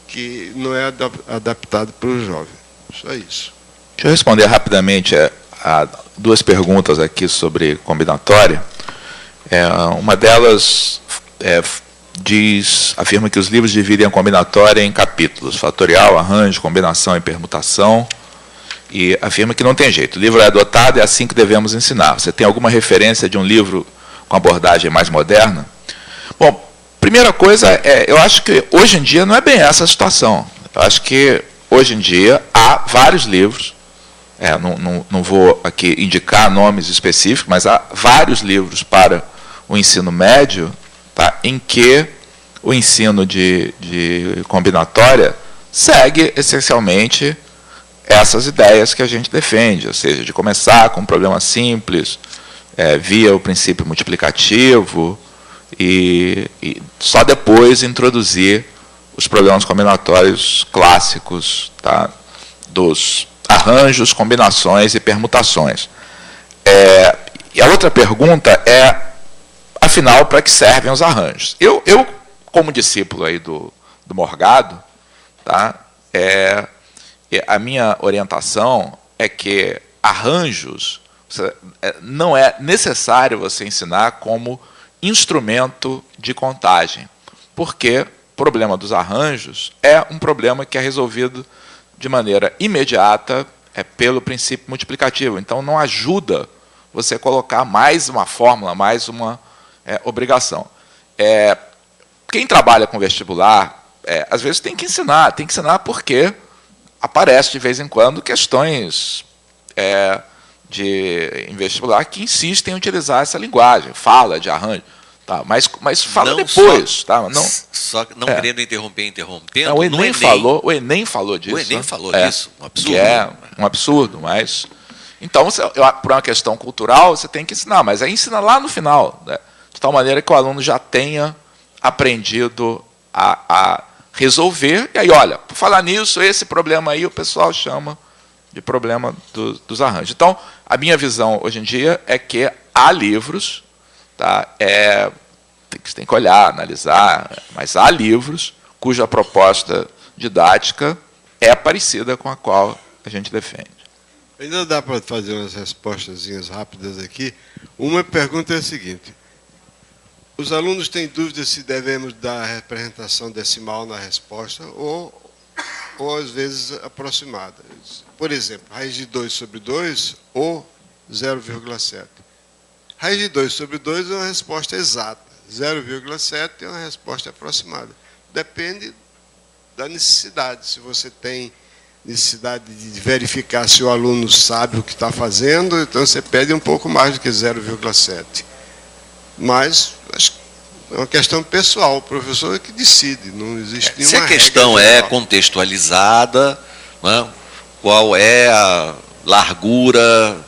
que não é adaptado para o jovem. Só isso. Deixa eu responder rapidamente a duas perguntas aqui sobre combinatória. Uma delas afirma que os livros dividem a combinatória em capítulos, fatorial, arranjo, combinação e permutação, e afirma que não tem jeito. O livro é adotado, é assim que devemos ensinar. Você tem alguma referência de um livro com abordagem mais moderna? Bom, primeira coisa, eu acho que hoje em dia não é bem essa a situação. Eu acho que hoje em dia há vários livros, não vou aqui indicar nomes específicos, mas há vários livros para o ensino médio, tá, em que o ensino de combinatória segue essencialmente essas ideias que a gente defende, ou seja, de começar com um problema simples, via o princípio multiplicativo, e só depois introduzir os problemas combinatórios clássicos, tá, dos arranjos, combinações e permutações. E a outra pergunta é, afinal, para que servem os arranjos? Eu como discípulo aí do Morgado, tá, a minha orientação é que arranjos não é necessário você ensinar como instrumento de contagem, porque o problema dos arranjos é um problema que é resolvido de maneira imediata pelo princípio multiplicativo. Então, não ajuda você colocar mais uma fórmula, mais uma obrigação. Quem trabalha com vestibular, às vezes tem que ensinar porque aparece de vez em quando questões em vestibular que insistem em utilizar essa linguagem, fala de arranjo, tá, mas fala não depois. Só não querendo interrompendo, o Enem falou disso. O Enem falou disso, um absurdo. Que é um absurdo, mas... Então, por uma questão cultural, você tem que ensinar, mas aí ensina lá no final, né, de tal maneira que o aluno já tenha aprendido a resolver. E aí, olha, por falar nisso, esse problema aí o pessoal chama de problema dos arranjos. Então, a minha visão hoje em dia é que há livros, tá, tem que olhar, analisar, mas há livros cuja proposta didática é parecida com a qual a gente defende. Ainda dá para fazer umas respostazinhas rápidas aqui. Uma pergunta é a seguinte: os alunos têm dúvidas se devemos dar a representação decimal na resposta ou às vezes aproximada. Por exemplo, raiz de 2 sobre 2 ou 0,7. Raiz de 2 sobre 2 é uma resposta exata. 0,7 é uma resposta aproximada. Depende da necessidade. Se você tem necessidade de verificar se o aluno sabe o que está fazendo, então você pede um pouco mais do que 0,7. Mas acho que é uma questão pessoal, o professor é que decide, não existe nenhuma regra. Se a questão é contextualizada, né, qual é a largura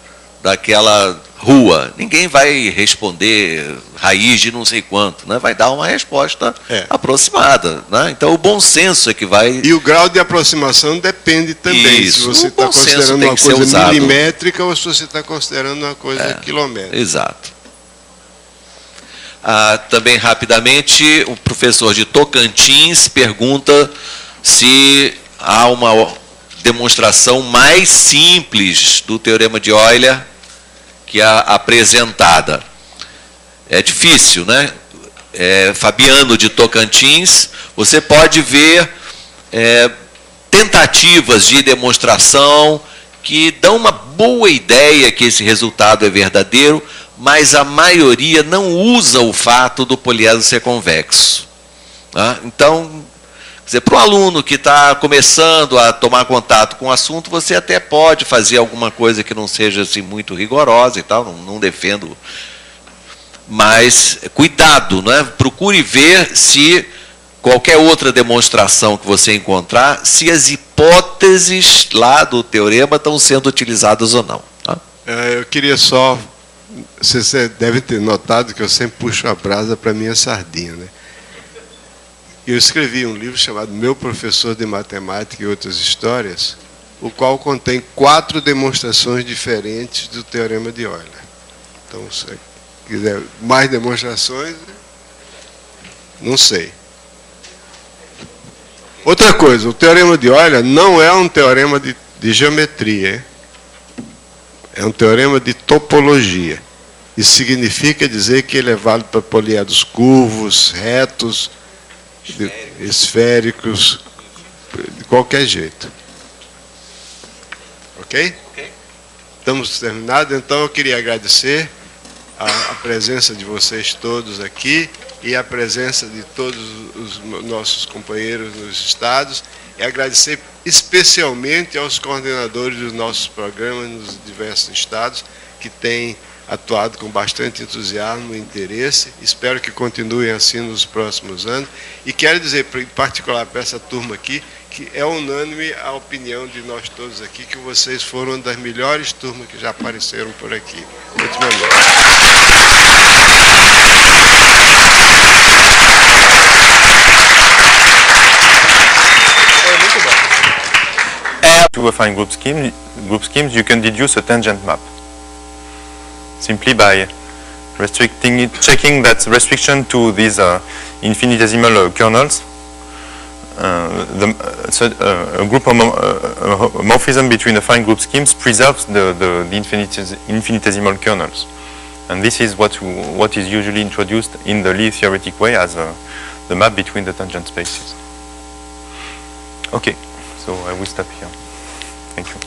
daquela rua, ninguém vai responder raiz de não sei quanto, né? Vai dar uma resposta aproximada, né? Então o bom senso é que vai... E o grau de aproximação depende também, se você está considerando uma coisa milimétrica ou se você está considerando uma coisa quilométrica. Exato. Também rapidamente, o professor de Tocantins pergunta se há uma demonstração mais simples do Teorema de Euler que a apresentada. É difícil, né? Fabiano de Tocantins, você pode ver tentativas de demonstração que dão uma boa ideia que esse resultado é verdadeiro, mas a maioria não usa o fato do poliedro ser convexo. Tá? Então, para o aluno que está começando a tomar contato com o assunto, você até pode fazer alguma coisa que não seja assim, muito rigorosa e tal, não defendo. Mas cuidado, né? Procure ver se qualquer outra demonstração que você encontrar, se as hipóteses lá do teorema estão sendo utilizadas ou não. Tá? Eu queria só... Você deve ter notado que eu sempre puxo a brasa para minha sardinha, né? Eu escrevi um livro chamado Meu Professor de Matemática e Outras Histórias, o qual contém 4 demonstrações diferentes do Teorema de Euler. Então, se você quiser mais demonstrações, não sei. Outra coisa, o Teorema de Euler não é um teorema de geometria, hein? É um teorema de topologia. Isso significa dizer que ele é válido para poliedros curvos, retos, esféricos, de qualquer jeito. Ok? Estamos terminados, então eu queria agradecer a presença de vocês todos aqui e a presença de todos os nossos companheiros nos estados e agradecer especialmente aos coordenadores dos nossos programas nos diversos estados que têm atuado com bastante entusiasmo e interesse. Espero que continuem assim nos próximos anos. E quero dizer, em particular para essa turma aqui, que é unânime a opinião de nós todos aqui, que vocês foram uma das melhores turmas que já apareceram por aqui, ultimamente. to affine group schemes, you can deduce a tangent map simply by restricting it, checking that restriction to these infinitesimal kernels. A group homomorphism between affine group schemes preserves the infinitesimal kernels, and this is what is usually introduced in the Lie theoretic way as the map between the tangent spaces. Okay, so I will stop here. Thank you.